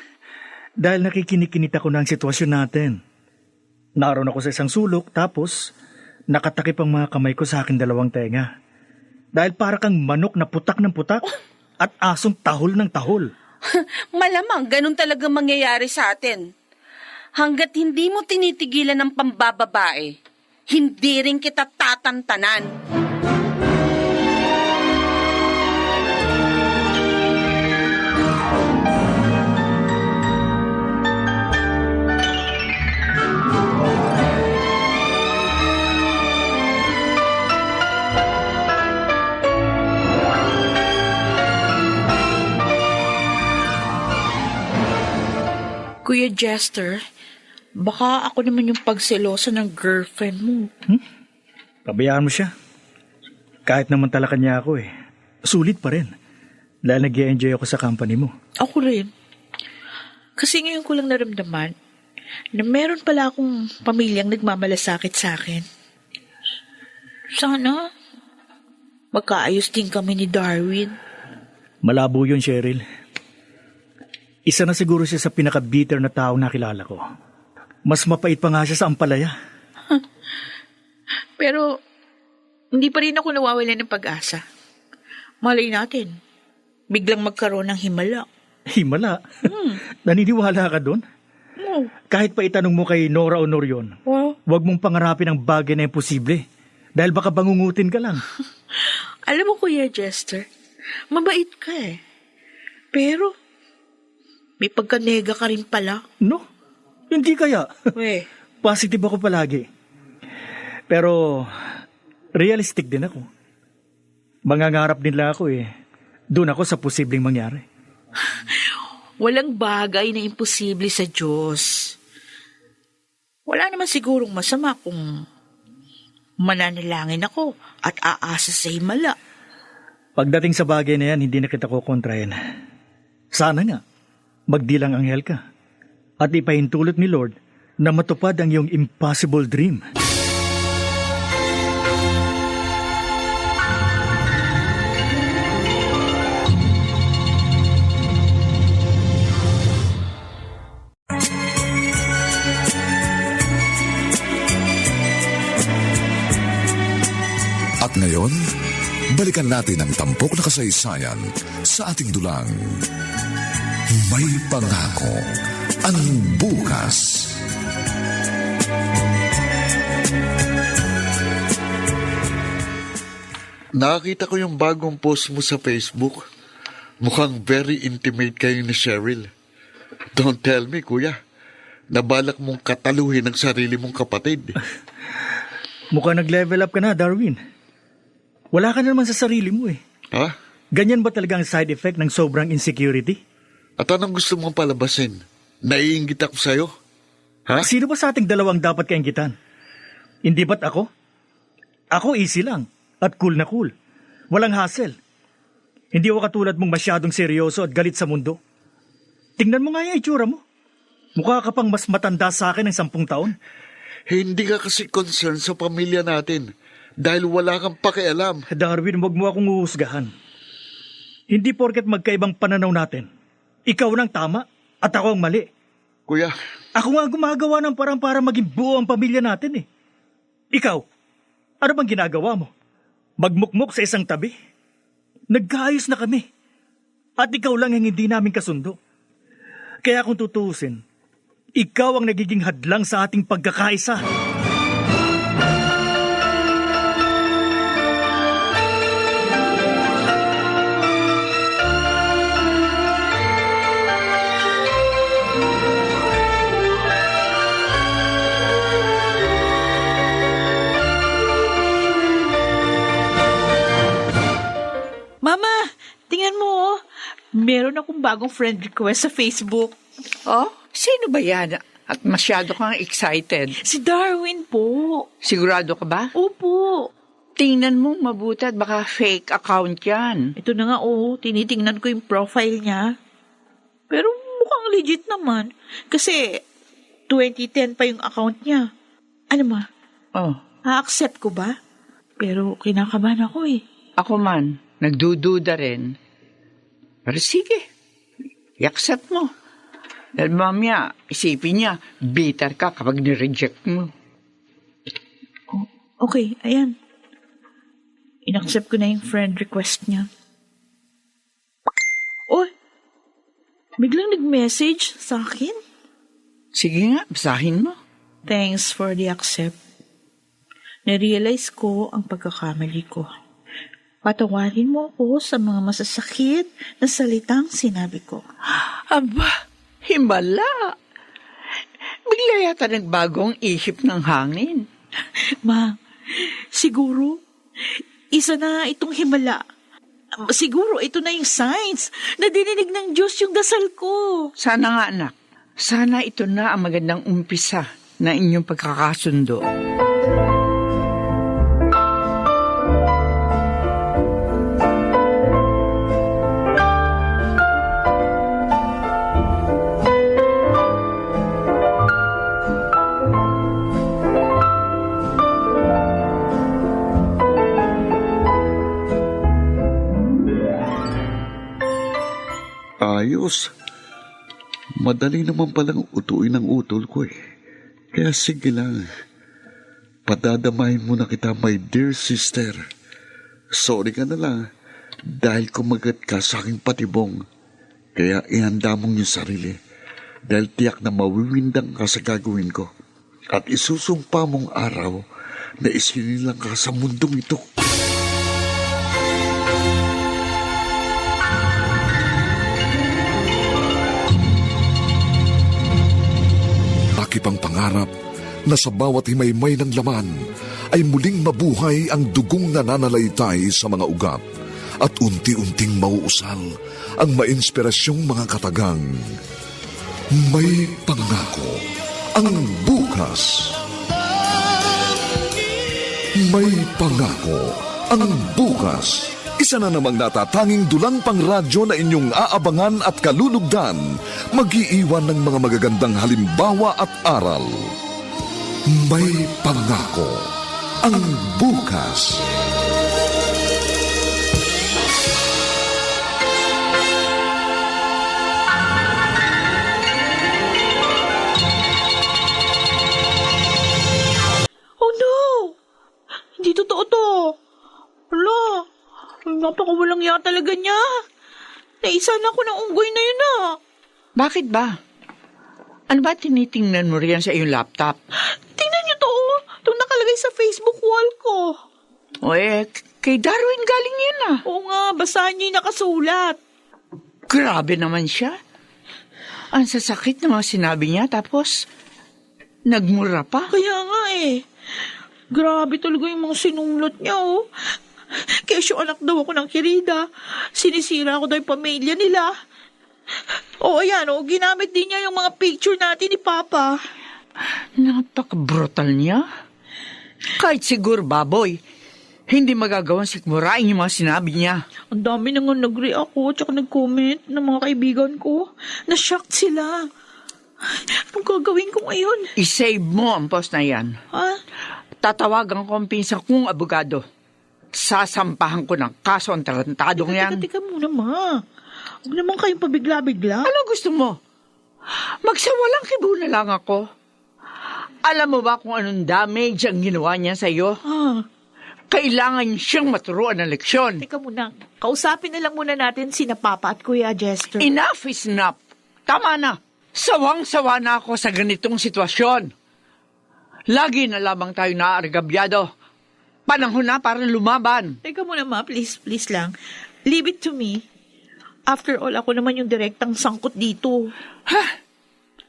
Dahil nakikinikinit ako ng sitwasyon natin. Naroon ako sa isang sulok, tapos nakatakip ang mga kamay ko sa aking dalawang tenga. Dahil para kang manok na putak ng putak at asong tahol ng tahol. Malamang ganun talaga mangyayari sa atin. Hanggat hindi mo tinitigilan ng pambababae, hindi rin kita tatantanan. Kuya Jester, baka ako naman yung pagselosa ng girlfriend mo. Pabayaan mo siya. Kahit naman talakan niya ako eh. Sulit pa rin. Dahil nag-i-enjoy ako sa company mo. Ako rin. Kasi ngayon ko lang naramdaman na meron pala akong pamilyang nagmamalasakit sa akin. Sana magkaayos din kami ni Darwin. Malabo yun, Cheryl. Isa na siguro siya sa pinaka-bitter na taong nakilala ko. Mas mapait pa nga siya sa ampalaya. Pero hindi pa rin ako nawawala ng pag-asa. Malay natin, biglang magkaroon ng himala. Himala? Naniniwala ka doon? Kahit pa itanong mo kay Nora Honor yun, huwag mong pangarapin ang bagay na imposible. Dahil baka bangungutin ka lang. Alam mo, Kuya Jester, mabait ka eh. Pero may pagkanega ka rin pala. No? Hindi kaya. Positive ako palagi. Pero realistic din ako. Mangangarap din lang ako eh. Doon ako sa posibleng mangyari. Walang bagay na imposible sa Diyos. Wala naman sigurong masama kung mananalangin ako at aasa sa himala. Pagdating sa bagay na yan, hindi na kita kukontrahin. Sana nga, magdilang anghel ka at ipahintulot ni Lord na matupad ang iyong impossible dream. At ngayon, balikan natin ang tampok na kasaysayan sa ating dulang. May pangako ang bukas. Nakita ko yung bagong post mo sa Facebook. Mukhang very intimate kayo ni Cheryl. Don't tell me, kuya. Nabalak mong kataluhin ang sarili mong kapatid. Mukhang nag-level up ka na, Darwin. Wala ka na naman sa sarili mo eh. Ha? Ganyan ba talaga ang side effect ng sobrang insecurity? At anong gusto mong palabasin? Naiinggit ako sa'yo? Ha? Sino ba sa ating dalawang dapat kainggitan? Hindi ba't ako? Ako easy lang at cool na cool. Walang hassle. Hindi ako katulad mong masyadong seryoso at galit sa mundo. Tingnan mo nga yung itsura mo. Mukha ka pang mas matanda sa akin ng 10 taon. Hindi ka kasi concerned sa pamilya natin dahil wala kang pakialam. Darwin, huwag mo akong uhusgahan. Hindi porket magkaibang pananaw natin. Ikaw nang tama at ako ang mali. Kuya, Ako nga gumagawa ng parang para maging buo ang pamilya natin eh. Ikaw, ano bang ginagawa mo? Magmukmok sa isang tabi? Nagkaayos na kami. At ikaw lang ang hindi namin kasundo. Kaya kung tutuusin, ikaw ang nagiging hadlang sa ating pagkakaisa. Mama, tingnan mo, oh. Meron akong bagong friend request sa Facebook. Oh, sino ba yan? At masyado kang excited. Si Darwin po. Sigurado ka ba? Opo. Tingnan mo mabuti at baka fake account yan. Ito na nga, oh. Tinitingnan ko yung profile niya. Pero mukhang legit naman. Kasi 2010 pa yung account niya. Ano ma? Oh, A-accept ko ba? Pero kinakabahan ako eh. ako man, nagdududa rin. Pero sige, i-accept mo. Dahil mamaya, isipin niya, bitter ka kapag nireject mo. Oh, okay, ayan. In-accept ko na yung friend request niya. Oh, biglang nag-message sa akin. Sige nga, basahin mo. Thanks for the accept. Narealize ko ang pagkakamali ko. Patawarin mo ako sa mga masasakit na salitang sinabi ko. Aba, himala. Bigla yata nagbagong isip ng hangin. Ma, siguro, isa na itong himala. Siguro ito na yung signs na dininig ng Diyos yung dasal ko. Sana nga anak, sana ito na ang magandang umpisa na inyong pagkakasundo. Ayos. Madali naman palang utuin ang utol ko eh. Kaya sige lang. Padadamahin mo na kita, my dear sister. Sorry ka na lang dahil kumagat ka sa aking patibong. Kaya ihanda mong yung sarili. Dahil tiyak na mawiwindang ka sa gagawin ko. At isusumpa mong araw na isinilang ka sa mundong ito. Akipang pangarap na sa bawat himaymay ng laman ay muling mabuhay ang dugong nananalaytay sa mga ugat at unti-unting mauusal ang mainspirasyong mga katagang. May pangako ang bukas. May pangako ang bukas. Isa na namang natatanging dulang pang radyo na inyong aabangan at kalulugdan, mag-iiwan ng mga magagandang halimbawa at aral. May pangako ang bukas. Oh no! Hindi totoo to. Hala, napakawalang ya talaga niya. Naisan ako ng unggoy na yun ah. Bakit ba? Ano ba tinitingnan mo riyan sa iyong laptop? Tingnan niyo to oh. Itong nakalagay sa Facebook wall ko. O kay Darwin galing yun ah. Oo nga, basahan niyo yung nakasulat. Grabe naman siya. Ang sasakit ng mga sinabi niya, tapos nagmura pa. Kaya nga eh. Grabe talaga yung mga sinumlot niya oh. Kesyo anak daw ako ng Kirida. Sinisira ko daw yung pamilya nila. O ayan oh, ginamit din niya yung mga picture natin ni Papa. Napaka-brutal niya. Kahit siguro, baboy, hindi magagawang sikmurain yung mga sinabi niya. Ang dami na nga nag-react ko tsaka nag-comment ng mga kaibigan ko. Na-shocked sila. Anong gagawin ko ngayon? I-save mo ang post na yan. Ha? Tatawagan ko ang pinsan kong abogado. Sasampahan ko ng kaso ang tarantadong yan. Teka muna, ma. Huwag naman kayong pabigla-bigla. Ano gusto mo? Magsawalang kibo na lang ako. Alam mo ba kung anong damage ang ginawa niya sa'yo? Ah, Kailangan siyang maturuan ng leksyon. teka muna. Kausapin na lang muna natin sina Papa at Kuya Jester. Enough is enough. Tama na. Sawang-sawa na ako sa ganitong sitwasyon. Lagi na lamang tayo naaargabyado. Panahon na para lumaban. Teka muna, ma. Please lang. Leave it to me. After all, ako naman yung direktang sangkot dito.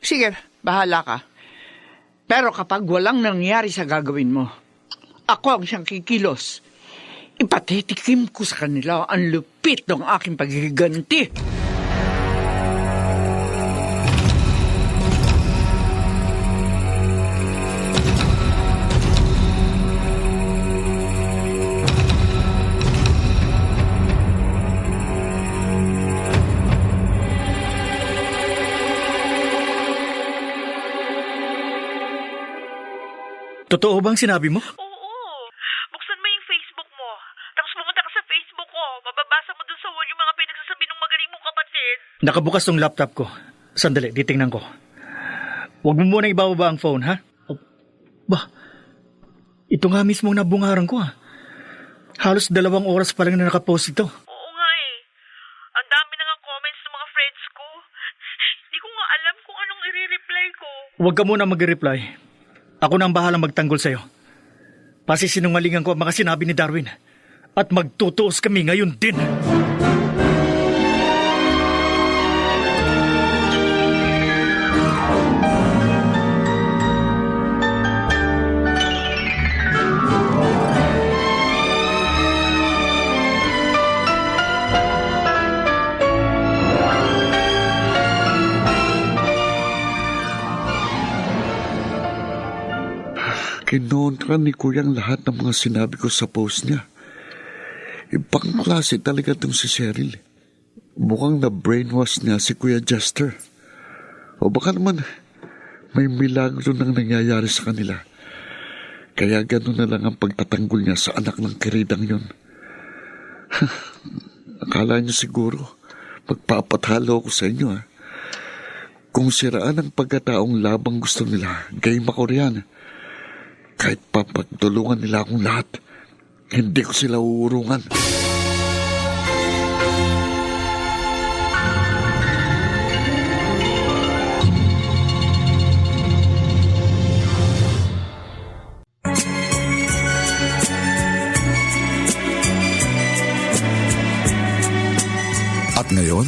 Sige, bahala ka. Pero kapag walang nangyari sa gagawin mo, ako ang siyang kikilos. Ipatitikim ko sa kanila ang lupit ng aking pagiganti. Totoo bang sinabi mo? Oo. Buksan mo yung Facebook mo. Tapos pumunta ka sa Facebook ko. Mababasa mo dun sa wall yung mga pinagsasabi ng magaling mong kapatid. Nakabukas tong laptop ko. Sandali, titingnan ko. Huwag mo munang ibababa ang phone, ha? Oh, ba, ito nga mismo ang nabungaran ko, ha? Halos 2 oras pa lang na nakapost ito. Oo nga eh. Ang dami na nga comments ng mga friends ko. Hindi ko nga alam kung anong i-reply ko. Huwag ka muna mag-reply. Ako na ang bahalang magtanggol sa'yo. Pasisinungalingan ko ang mga sinabi ni Darwin. At magtutuos kami ngayon din. Kinontra ni Kuya ang lahat ng mga sinabi ko sa post niya. Ibang klase talaga itong si Cheryl. Mukhang na-brainwash niya si Kuya Jester. O baka naman may milagro nang nangyayari sa kanila. Kaya gano'n na lang ang pagtatanggol niya sa anak ng kiridang yun. Akala niyo siguro magpapatalo ako sa inyo, ha? Kung siraan ang pagkataong labang gusto nila, game ako riyan. Kahit papagtulungan nila akong lahat, hindi ko sila uurungan. At ngayon,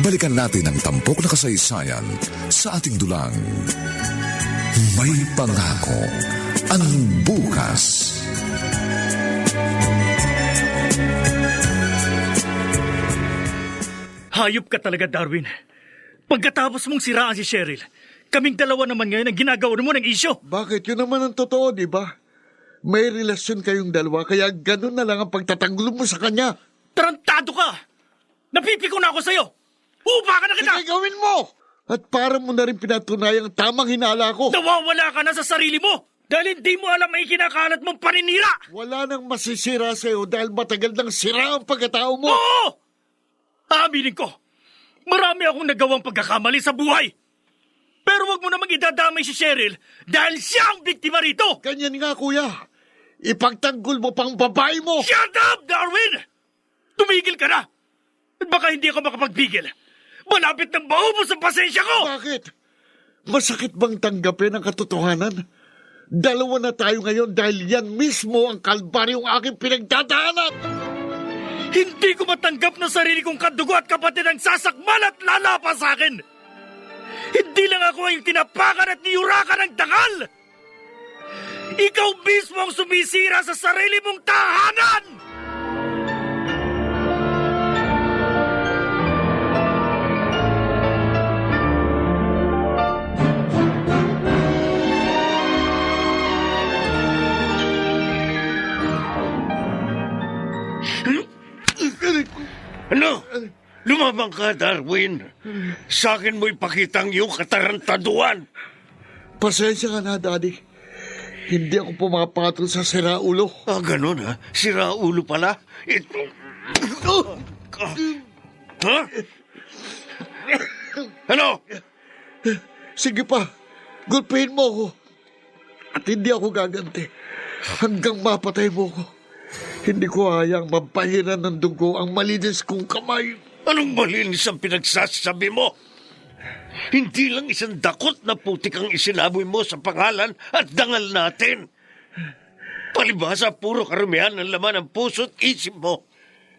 balikan natin ang tampok na kasaysayan sa ating dulang. May pangako ang bukas. Hayop ka talaga, Darwin. Pagkatapos mong siraan si Cheryl, kaming dalawa naman ngayon ang ginagawa mo ng isyo. Bakit? Yun naman ang totoo, di ba? May relasyon kayong dalawa, kaya ganun na lang ang pagtatanggol mo sa kanya. Tarantado ka! Napipiko na ako sa'yo! Upa ka na kita! Sige, gawin mo! At para mo na rin pinatunayang tamang hinala ko. Nawawala ka na sa sarili mo dahil hindi mo alam ay kinakalat mong paninira! Wala nang masisira sa'yo dahil matagal nang sira ang pagkatao mo. Oo! Aaminin ko, marami akong nagawang pagkakamali sa buhay. Pero wag mo namang idadamay si Cheryl dahil siya ang biktima rito! Ganyan nga, kuya. Ipagtanggol mo pang babae mo. Shut up, Darwin! Tumigil ka na! At baka hindi ako makapagbigil. Malapit nang maubos ang pasensya ko! Bakit? Masakit bang tanggapin ang katotohanan? Dalawa na tayo ngayon dahil yan mismo ang kalbaryong aking pinagdadaanan. Hindi ko matanggap na sarili kong kadugo at kapatid ang sasakmal at lalapas sa akin! Hindi lang ako ang tinapakan at niyurakan ng dangal! Ikaw mismo ang sumisira sa sarili mong tahanan! Ano? Lumabang ka, Darwin. Sa akin mo ipakita ang iyong katarantaduan. Pasensya ka na, Daddy. Hindi ako pumapatol sa siraulo. Ah, ganun ha? Sira ulo pala? Ito... Ha? Ano? Sige pa, gulpihin mo ako. At hindi ako gaganti hanggang mapatay mo ko. Hindi ko hayang mapahiran ng dugo ang malinis kong kamay. Anong malinis ang pinagsasabi mo? Hindi lang isang dakot na putik ang isinaboy mo sa pangalan at dangal natin. Palibhasa, puro karumihan ang laman ng puso at isip mo.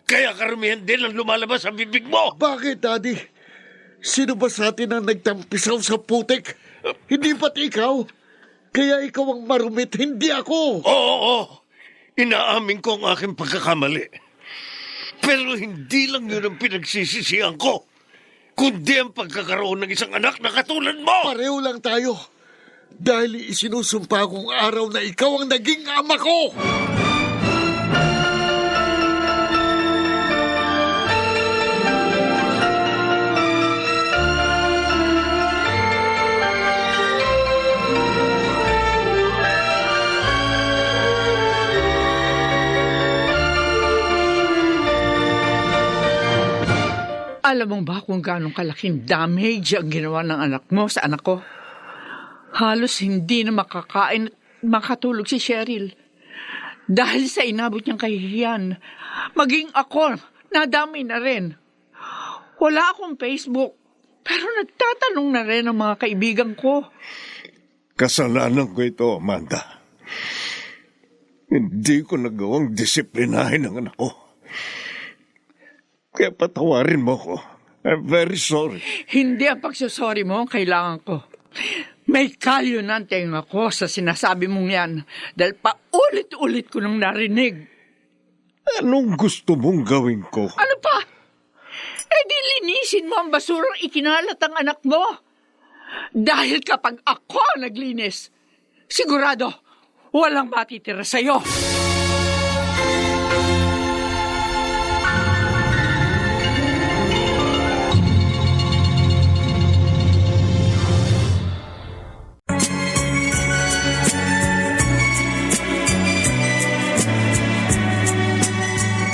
Kaya karumihan din ang lumalabas sa bibig mo. Bakit, Daddy? Sino ba sa atin ang nagtampisaw sa putik? Hindi ba't ikaw? Kaya ikaw ang marumit, hindi ako. Oo. Inaamin ko ang aking pagkakamali. Pero hindi lang yun ang pinagsisisihan ko, kundi ang pagkakaroon ng isang anak na katulad mo! Pareho lang tayo. Dahil isinusumpa kong araw na ikaw ang naging ama ko! Alam mo ba kung gaano kalaking damage ang ginawa ng anak mo sa anak ko? Halos hindi na makakain at makatulog si Cheryl. Dahil sa inabot niyang kahihiyan, maging ako, nadami na rin. Wala akong Facebook, pero nagtatanong na rin ang mga kaibigan ko. Kasalanan ko ito, Amanda. Hindi ko nagawang disiplinahin ang anak ko. Kaya patawarin mo ko. I'm very sorry. Hindi ang pagsusorry mo ang kailangan ko. May kalyo na ang tenga ko sa sinasabi mong yan dahil paulit-ulit ko nang narinig. Anong gusto mong gawin ko? Ano pa? Di linisin mo ang basurang ikinalat ang anak mo. Dahil kapag ako naglinis, sigurado walang matitira sa'yo.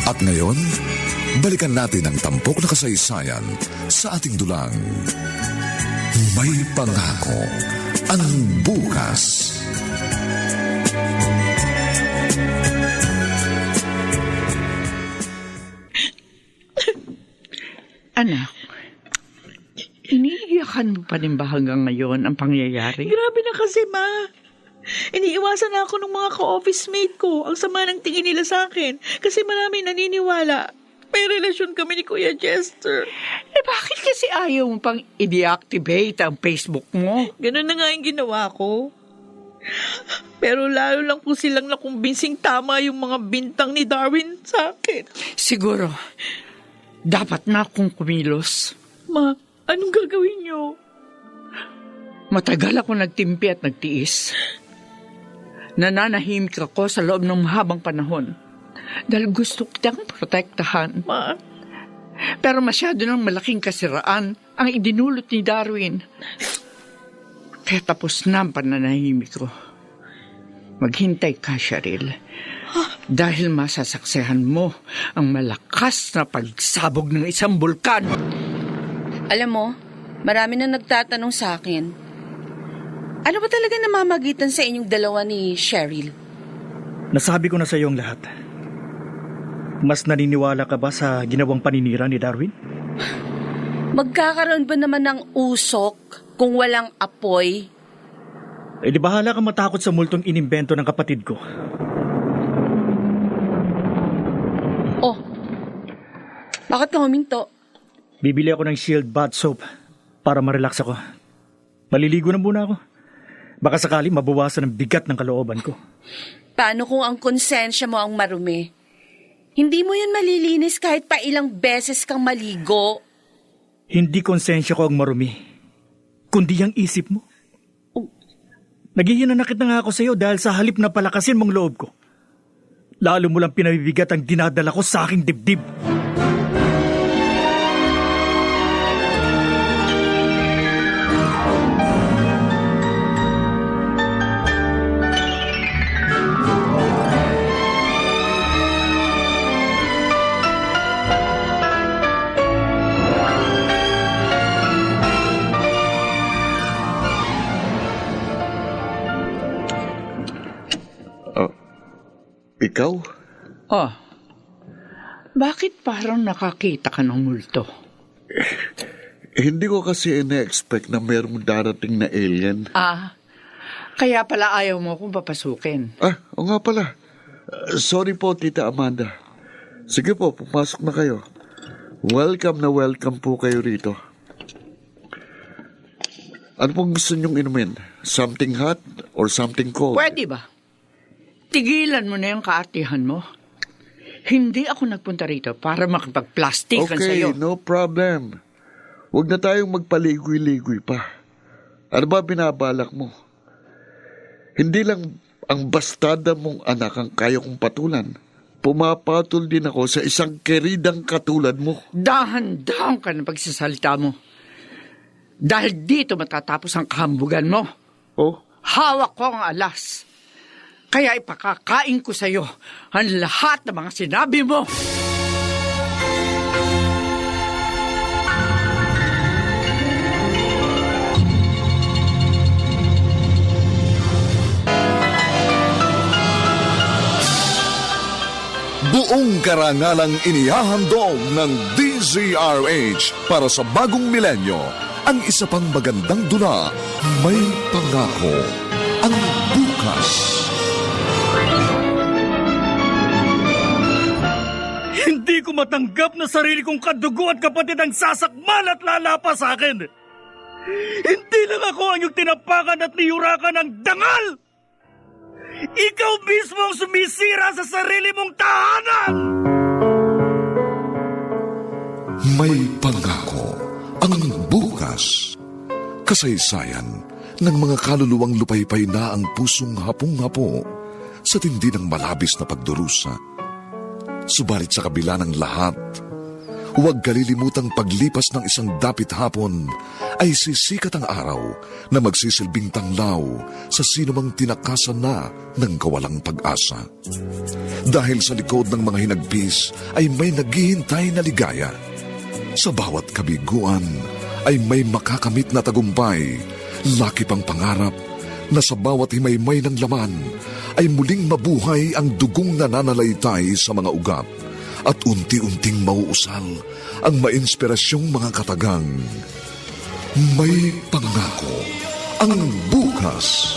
At ngayon, balikan natin ang tampok na kasaysayan sa ating dulang. May pangako ang bukas. Anak, iniiyakan mo pa rin ba hanggang ngayon ang pangyayari? Grabe na kasi, Ma. Iniiwasan na ako ng mga ka-office mate ko. Ang sama ng tingin nila sa akin. Kasi marami naniniwala. May relasyon kami ni Kuya Chester. Bakit kasi ayaw mo pang i-deactivate ang Facebook mo? Ganun na nga yung ginawa ko. Pero lalo lang po silang nakumbinsing tama yung mga bintang ni Darwin sa akin. Siguro, dapat na akong kumilos. Ma, anong gagawin niyo? Matagal ako nagtimpi at nagtiis. Nananahimik ako sa loob ng mahabang panahon. Dahil gusto kitang protektahan. Ma, Pero masyado ng malaking kasiraan ang idinulot ni Darwin. Kaya tapos na ang pananahimik ko. Maghintay ka, Cheryl. Dahil masasaksihan mo ang malakas na pagsabog ng isang bulkan. Alam mo, marami na nagtatanong sa akin. Ano ba talaga namamagitan sa inyong dalawa ni Cheryl? Nasabi ko na sa iyo ang lahat. Mas naniniwala ka ba sa ginawang paninira ni Darwin? Magkakaroon ba naman ng usok kung walang apoy? Eh di bahala kang matakot sa multong inimbento ng kapatid ko. Oh, bakit ka huminto? Bibili ako ng Shield bath soap para ma-relax ako. Maliligo na muna ako. Baka sakali mabawasan ang bigat ng kalooban ko. Paano kung ang konsensya mo ang marumi? Hindi mo yun malilinis kahit pa ilang beses kang maligo. Hindi konsensya ko ang marumi, kundi ang isip mo. Oh. Naghihinanakit na nga ako sa iyo dahil sa halip na palakasin mong loob ko. Lalo mo lang pinabibigat ang dinadala ko sa aking dibdib. Ikaw? Oh, bakit parang nakakita ka ng multo? Hindi ko kasi ina-expect na mayroong darating na alien. Kaya pala ayaw mo akong papasukin. O nga pala. Sorry po, Tita Amanda. Sige po, pumasok na kayo. Welcome na welcome po kayo rito. Ano pong gusto niyong inumin? Something hot or something cold? Pwede ba? Tigilan mo na yung kaartihan mo. Hindi ako nagpunta rito para makipag-plastikan sa'yo. Okay, no problem. Huwag na tayong magpaligoy-ligoy pa. Ano ba binabalak mo? Hindi lang ang bastada mong anak ang kaya kong patulan. Pumapatol din ako sa isang keridang katulad mo. Dahan-dahan ka na pagsasalita mo. Dahil dito matatapos ang kahambugan mo. Oh? Hawak ko ang alas. Kaya ipakakain ko sa iyo ang lahat ng mga sinabi mo. Buong karangalang inihahandog ng DZRH para sa bagong milenyo. Ang isa pang magandang dula, May Pangako, ang bukas. Hindi ko matanggap na sarili kong kadugo at kapatid ang sasakmal at lalapa sa akin. Hindi lang ako ang iyong tinapakan at niyurakan ng dangal. Ikaw mismo ang sumisira sa sarili mong tahanan. May Pangako, ang bukas. Kasaysayan ng mga kaluluwang lupaypay na ang pusong hapong-hapo sa tindi ng malabis na pagdurusa. Subalit sa kabila ng lahat, huwag kalilimutang paglipas ng isang dapit hapon ay sisikat ang araw na magsisilbing tanglaw sa sinumang tinakasan na ng kawalang pag-asa. Dahil sa likod ng mga hinagpis ay may naghihintay na ligaya. Sa bawat kabiguan ay may makakamit na tagumpay, laki pang pangarap na sa bawat himaymay ng laman ay muling mabuhay ang dugong nananalaytay sa mga ugat at unti-unting mauusal ang mainspirasyong mga katagang. May Pangako, ang bukas.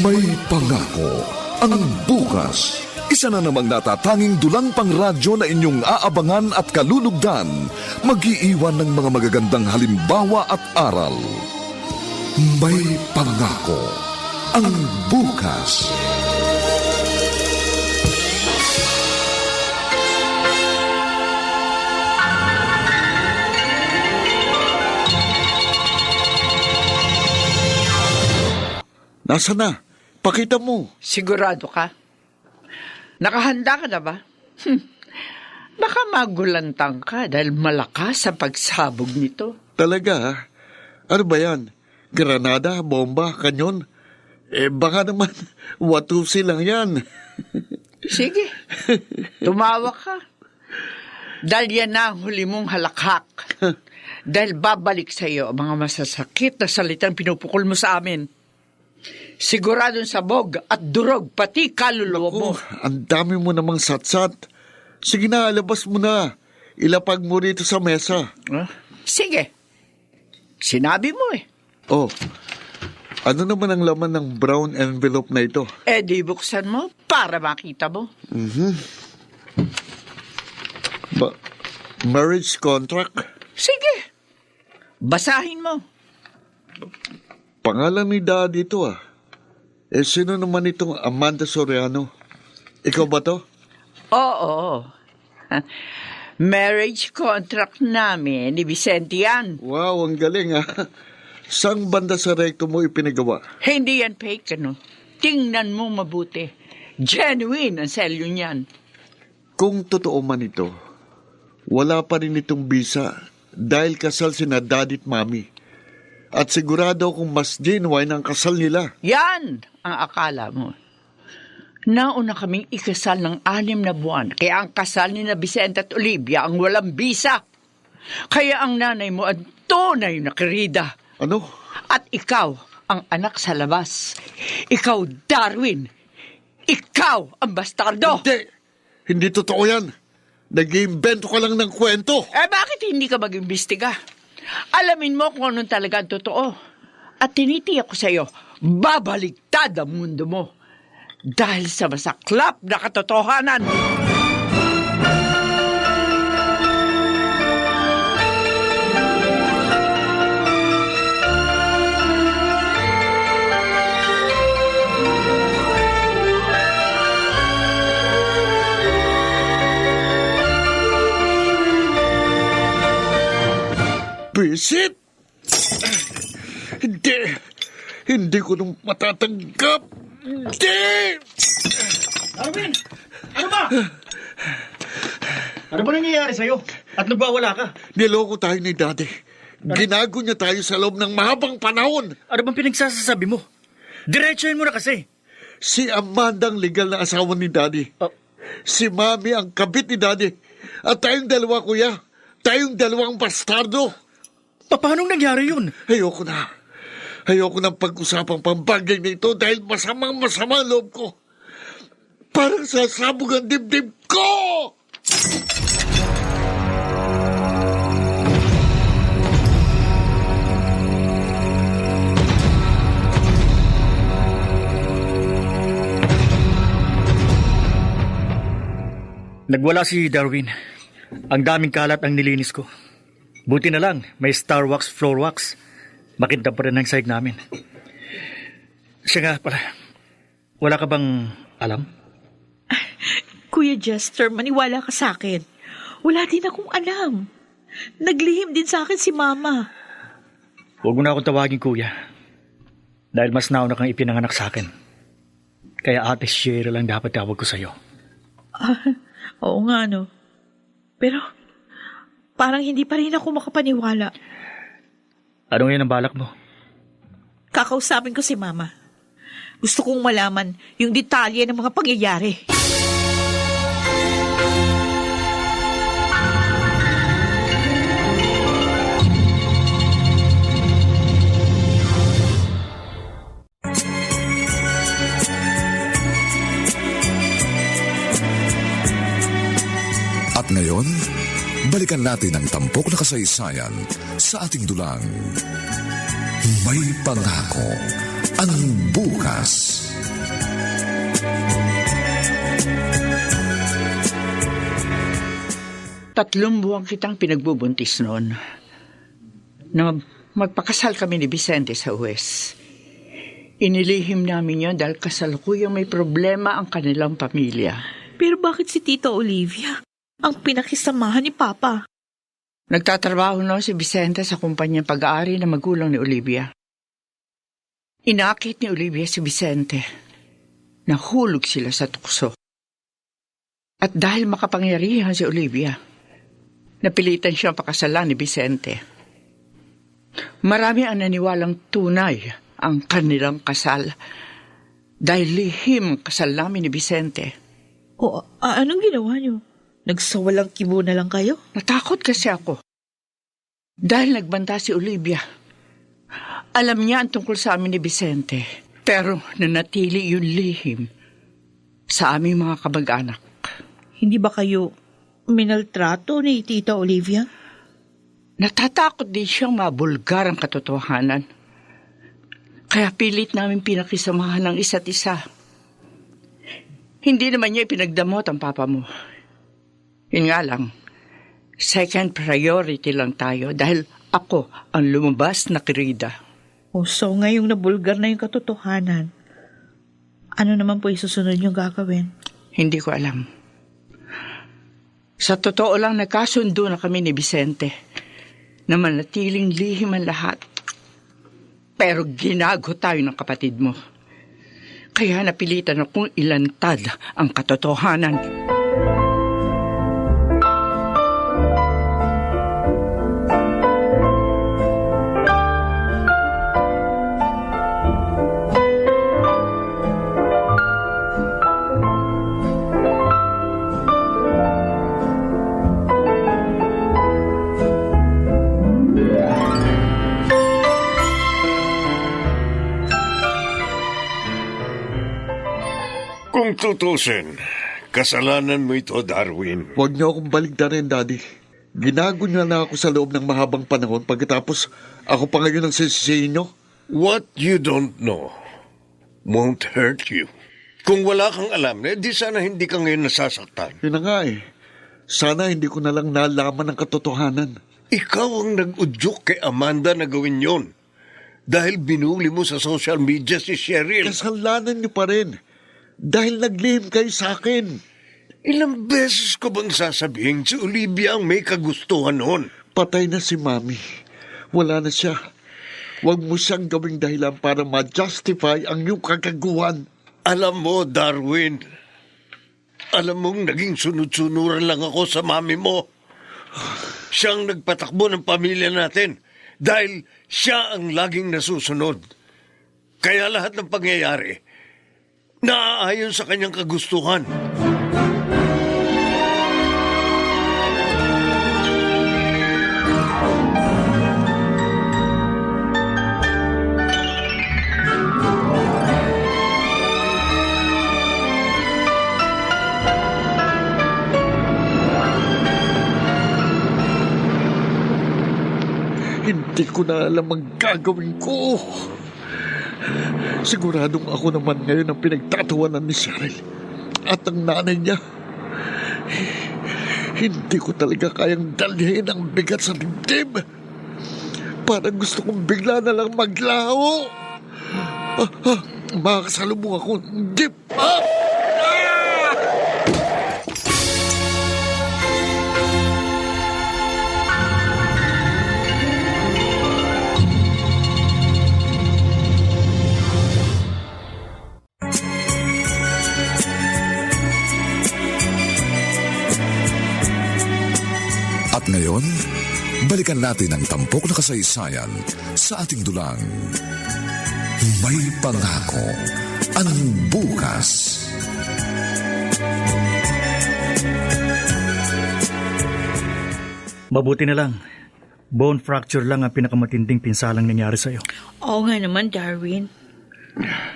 May Pangako, ang bukas. Isa na namang natatanging dulang pangradyo na inyong aabangan at kalulugdan, mag-iiwan ng mga magagandang halimbawa at aral. May Pangako, ang bukas. Nasaan na? Pakita mo. Sigurado ka? Nakahanda ka na ba? Baka magulantang ka dahil malakas ang pagsabog nito. Talaga, ha? Ano ba yan? Granada, bomba, kanyon? Baka naman, watusi lang yan. Sige, tumawa ka. Dahil yan na ang huli mong halakhak. Dahil babalik sa iyo ang mga masasakit na salitang pinupukol mo sa amin. Siguradong sabog at durog, pati kaluluwa mo. Ang dami mo namang satsat. Sige na, labas mo na. Ilapag mo rito sa mesa. Sige, sinabi mo eh. Oh, ano naman ang laman ng brown envelope na ito? Di buksan mo para makita mo. Marriage contract? Sige, basahin mo. Pangalan ni Daddy ito ah. Sino naman itong Amanda Soriano? Ikaw ba to? Oo. Marriage contract namin ni Vicente yan. Wow, ang galing ah. Saan banda sa recto mo ipinagawa? Hindi yan fake, ano? Tingnan mo mabuti. Genuine ang selyo niyan. Kung totoo man ito, wala pa rin itong visa dahil kasal sina Daddy at Mami. At sigurado kung mas genuine ang kasal nila. Yan ang akala mo. Nauna kaming ikasal ng 6 na buwan, kaya ang kasal ni na Vicente at Olivia ang walang bisa. Kaya ang nanay mo ang tunay na kerida. Ano? At ikaw ang anak sa labas. Ikaw, Darwin. Ikaw ang bastardo. Hindi! Hindi totoo yan. Nag-iimbento ka lang ng kwento. Bakit hindi ka mag-imbestiga? Alamin mo kung anong talaga ang totoo. At tinitiyak ko sa iyo, babaligtad ang mundo mo. Dahil sa masaklap na katotohanan. Visit? Hindi. Hindi ko nung matatanggap. Hindi! Darwin! Ano ba? Ano ba nangyayari sa'yo? At nagwawala ka? Niloko tayo ni Daddy. Ginago niya tayo sa loob ng mahabang panahon. Ano bang pinagsasasabi mo? Diretsuhin mo na kasi. Si Amanda ang legal na asawa ni Daddy. Si Mami ang kabit ni Daddy. At tayong dalawa, kuya. Tayong dalawang bastardo. Paano nangyari yun? Ayoko na. Ayoko nang pag-usapang pambagay na ito dahil masama ang loob ko. Parang sasabog ang dibdib ko! Nagwala si Darwin. Ang daming kalat ang nilinis ko. Buti na lang, may star wax, floor wax. Makintab pa rin ang sahig namin. Siya nga pala, wala ka bang alam? Kuya Jester, maniwala ka sa akin. Wala din akong alam. Naglihim din sa akin si Mama. Huwag mo na akong tawagin, kuya. Dahil mas nauna kang ipinanganak sa akin. Kaya Ate Sherry lang dapat tawag ko sa'yo. Oo nga, no. Pero, parang hindi pa rin ako makapaniwala. Ano ngayon ang balak mo? Kakausapin ko si Mama. Gusto kong malaman yung detalye ng mga pangyayari. At ngayon, balikan natin ang tampok na kasaysayan sa ating dulang. May pangako ang bukas. Tatlong buwan kitang pinagbubuntis noon. Na magpakasal kami ni Vicente sa West. Inilihim namin yon dahil kasalukuyang may problema ang kanilang pamilya. Pero bakit si Tita Olivia ang pinakisamahan ni Papa? Nagtatrabaho na si Vicente sa kumpanyang pag-aari na magulang ni Olivia. Inakit ni Olivia si Vicente. Nahulog sila sa tukso. At dahil makapangyarihan si Olivia, napilitan siyang pakasalan ni Vicente. Marami ang naniwalang tunay ang kanilang kasal dahil lihim ang kasal namin ni Vicente. O, anong ginawa niyo? Nagsawalang kibo na lang kayo? Natakot kasi ako. Dahil nagbanta si Olivia. Alam niya ang tungkol sa amin ni Vicente, pero nanatili yung lihim sa aming mga kamag-anak. Hindi ba kayo minaltrato ni Tita Olivia? Natatakot din siyang mabulgar ang katotohanan. Kaya pilit namin pinakisamahan ng isa't isa. Hindi naman niya ipinagdamot ang papa mo. Yun nga lang, second priority lang tayo dahil ako ang lumabas na kirida. O so ngayong nabulgar na yung katotohanan, ano naman po isusunod niyong gagawin? Hindi ko alam. Sa totoo lang, nagkasundo na kami ni Vicente na manatiling lihim ang lahat. Pero ginago tayo ng kapatid mo. Kaya napilitan akong ilantad ang katotohanan. Kung tutusin, kasalanan mo ito, Darwin. Huwag niyo akong baligtarin, Daddy. Ginago niyo na ako sa loob ng mahabang panahon pagkatapos ako pa ngayon ang sisisihin niyo. What you don't know won't hurt you. Kung wala kang alam, di sana hindi ka ngayon nasasaktan. Yun na nga eh. Sana hindi ko na lang nalaman ang katotohanan. Ikaw ang nag-udyok kay Amanda na gawin yon. Dahil binuli mo sa social media si Cheryl. Kasalanan niyo pa rin. Dahil naglihim kayo sa akin. Ilang beses ko bang sasabihin si Olivia ang may kagustuhan noon? Patay na si Mami. Wala na siya. Huwag mo siyang gawing dahilan para ma-justify ang iyong kagaguhan. Alam mo, Darwin, alam mong naging sunod-sunuran lang ako sa mami mo. Siyang nagpatakbo ng pamilya natin dahil siya ang laging nasusunod. Kaya lahat ng pangyayari, naaayon sa kanyang kagustuhan. Hindi ko na alam ang gagawin ko. Siguradong ako naman ngayon ang pinagtatawanan ni Cheryl at ang nanay niya. Hindi ko talaga kayang dalhin ang bigat sa dibdib. Parang gusto kong bigla na lang maglaho. Makakasalubong ako. Dip! At ngayon, balikan natin ang tampok na kasaysayan sa ating dulang. May pangako ang bukas. Mabuti na lang. Bone fracture lang ang pinakamatinding pinsalang nangyari sa'yo. Oo nga naman, Darwin.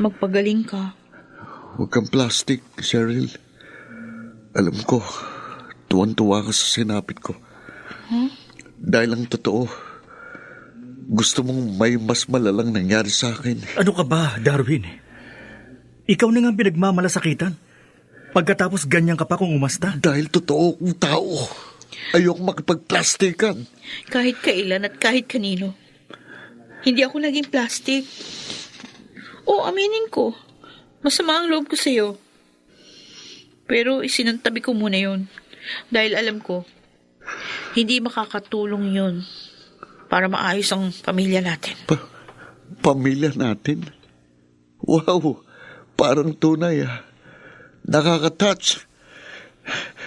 Magpagaling ka. Huwag kang plastic, Cheryl. Alam ko, tuwan-tuwa ka sa sinapit ko. Dahil ang totoo, gusto mong may mas malalang nangyari sa akin. Ano ka ba, Darwin? Ikaw na nga pinagmamalasakitan. Pagkatapos ganyan ka pa kung umasta. Dahil totoo kong tao. Ayoko makipagplastikan. Kahit kailan at kahit kanino. Hindi ako naging plastic. Oo, aminin ko. Masama ang loob ko sa'yo. Pero isinantabi ko muna yun. Dahil alam ko, hindi makakatulong yun para maayos ang pamilya natin. Pamilya natin? Wow, parang tunay ah. Nakaka-touch.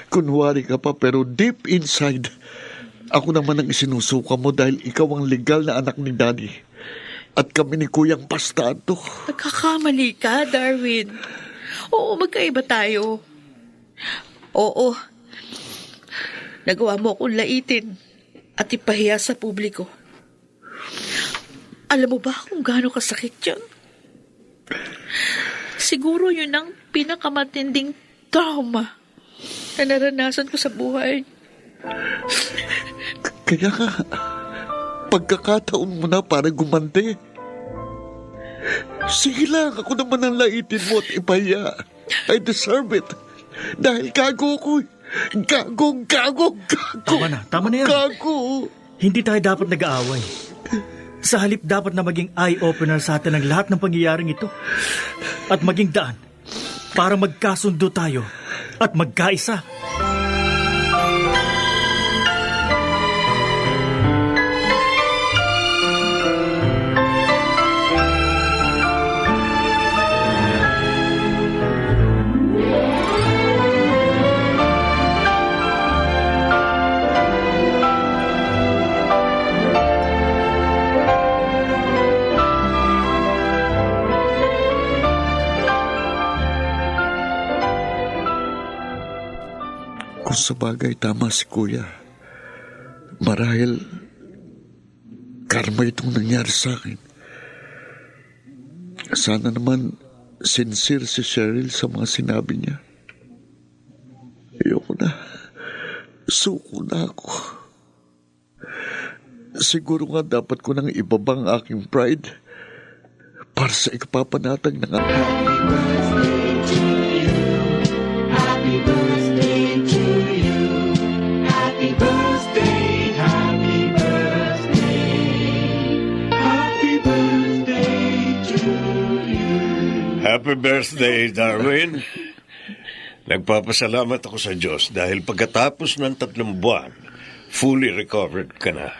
Kunwari ka pa pero deep inside, ako naman ang isinusuka mo dahil ikaw ang legal na anak ni Daddy. At kami ni Kuyang Pastado. Nagkakamali ka, Darwin. Oo, magkaiba tayo. Oo. Nagawa mo akong laitin at ipahiya sa publiko. Alam mo ba kung gaano kasakit yun? Siguro yun ang pinakamatinding trauma na naranasan ko sa buhay. Kaya nga, pagkakataon mo na para gumanti. Sige lang, ako naman ang laitin mo at ipahiya. I deserve it. Dahil gago ko. Gago. Tama na yan. Gago. Hindi tayo dapat nag-aaway. Sa halip dapat na maging eye-opener sa atin ang lahat ng pangyayaring ito. At maging daan para magkasundo tayo at magkaisa. Kung sa bagay tama si Kuya, marahil karma itong nangyari sa akin. Sana naman sincere si Cheryl sa mga sinabi niya. Ayoko na. Suko na ako. Siguro nga dapat ko nang ibabang aking pride para sa ikapapanatag ng Happy birthday, Darwin. Nagpapasalamat ako sa Diyos dahil pagkatapos ng 3 buwan, fully recovered ka na.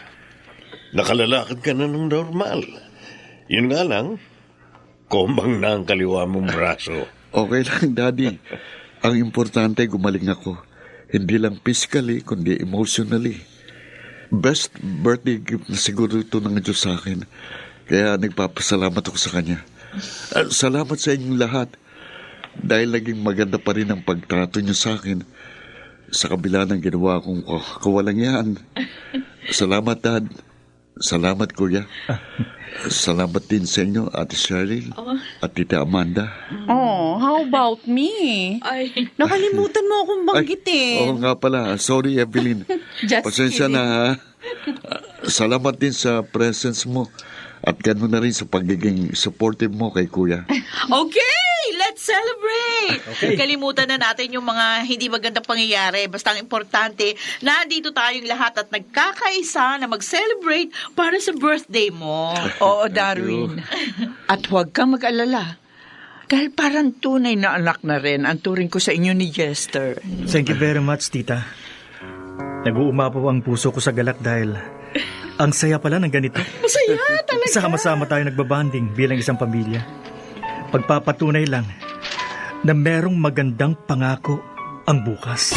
Nakalalakad ka na ng normal. Yun nga lang, kumbang na ang kaliwa mong braso. Okay lang, Daddy. Ang importante, gumaling ako. Hindi lang physically, kundi emotionally. Best birthday gift na siguro ito ng Diyos sa akin. Kaya nagpapasalamat ako sa Kanya. Salamat sa inyong lahat. Dahil naging maganda pa rin ang pagtrato niyo sa akin sa kabila ng ginawa kong kawalangyaan. Salamat, Dad. Salamat, Kuya. Salamat din sa inyo, Ate Cheryl at Tita Amanda. Oh, how about me? Ay, Nakalimutan mo akong banggitin. Oo nga pala. Sorry, Evelyn. Just Pasensya kidding. na, ha? Salamat din sa presence mo at gano'n na rin sa pagiging supportive mo kay Kuya. okay, let's celebrate! Kalimutan na natin yung mga hindi magandang pangyayari. Basta ang importante, nandito tayong lahat at nagkakaisa na mag-celebrate para sa birthday mo. Oo, Darwin. At huwag kang mag-alala. Dahil parang tunay na anak na rin ang turing ko sa inyo ni Jester. Thank you very much, tita. Nag-uumapaw ang puso ko sa galak dahil ang saya pala ng ganito. Masaya talaga. Sama-sama tayo nagbabanding bilang isang pamilya. Pagpapatunay lang na merong magandang pangako ang bukas.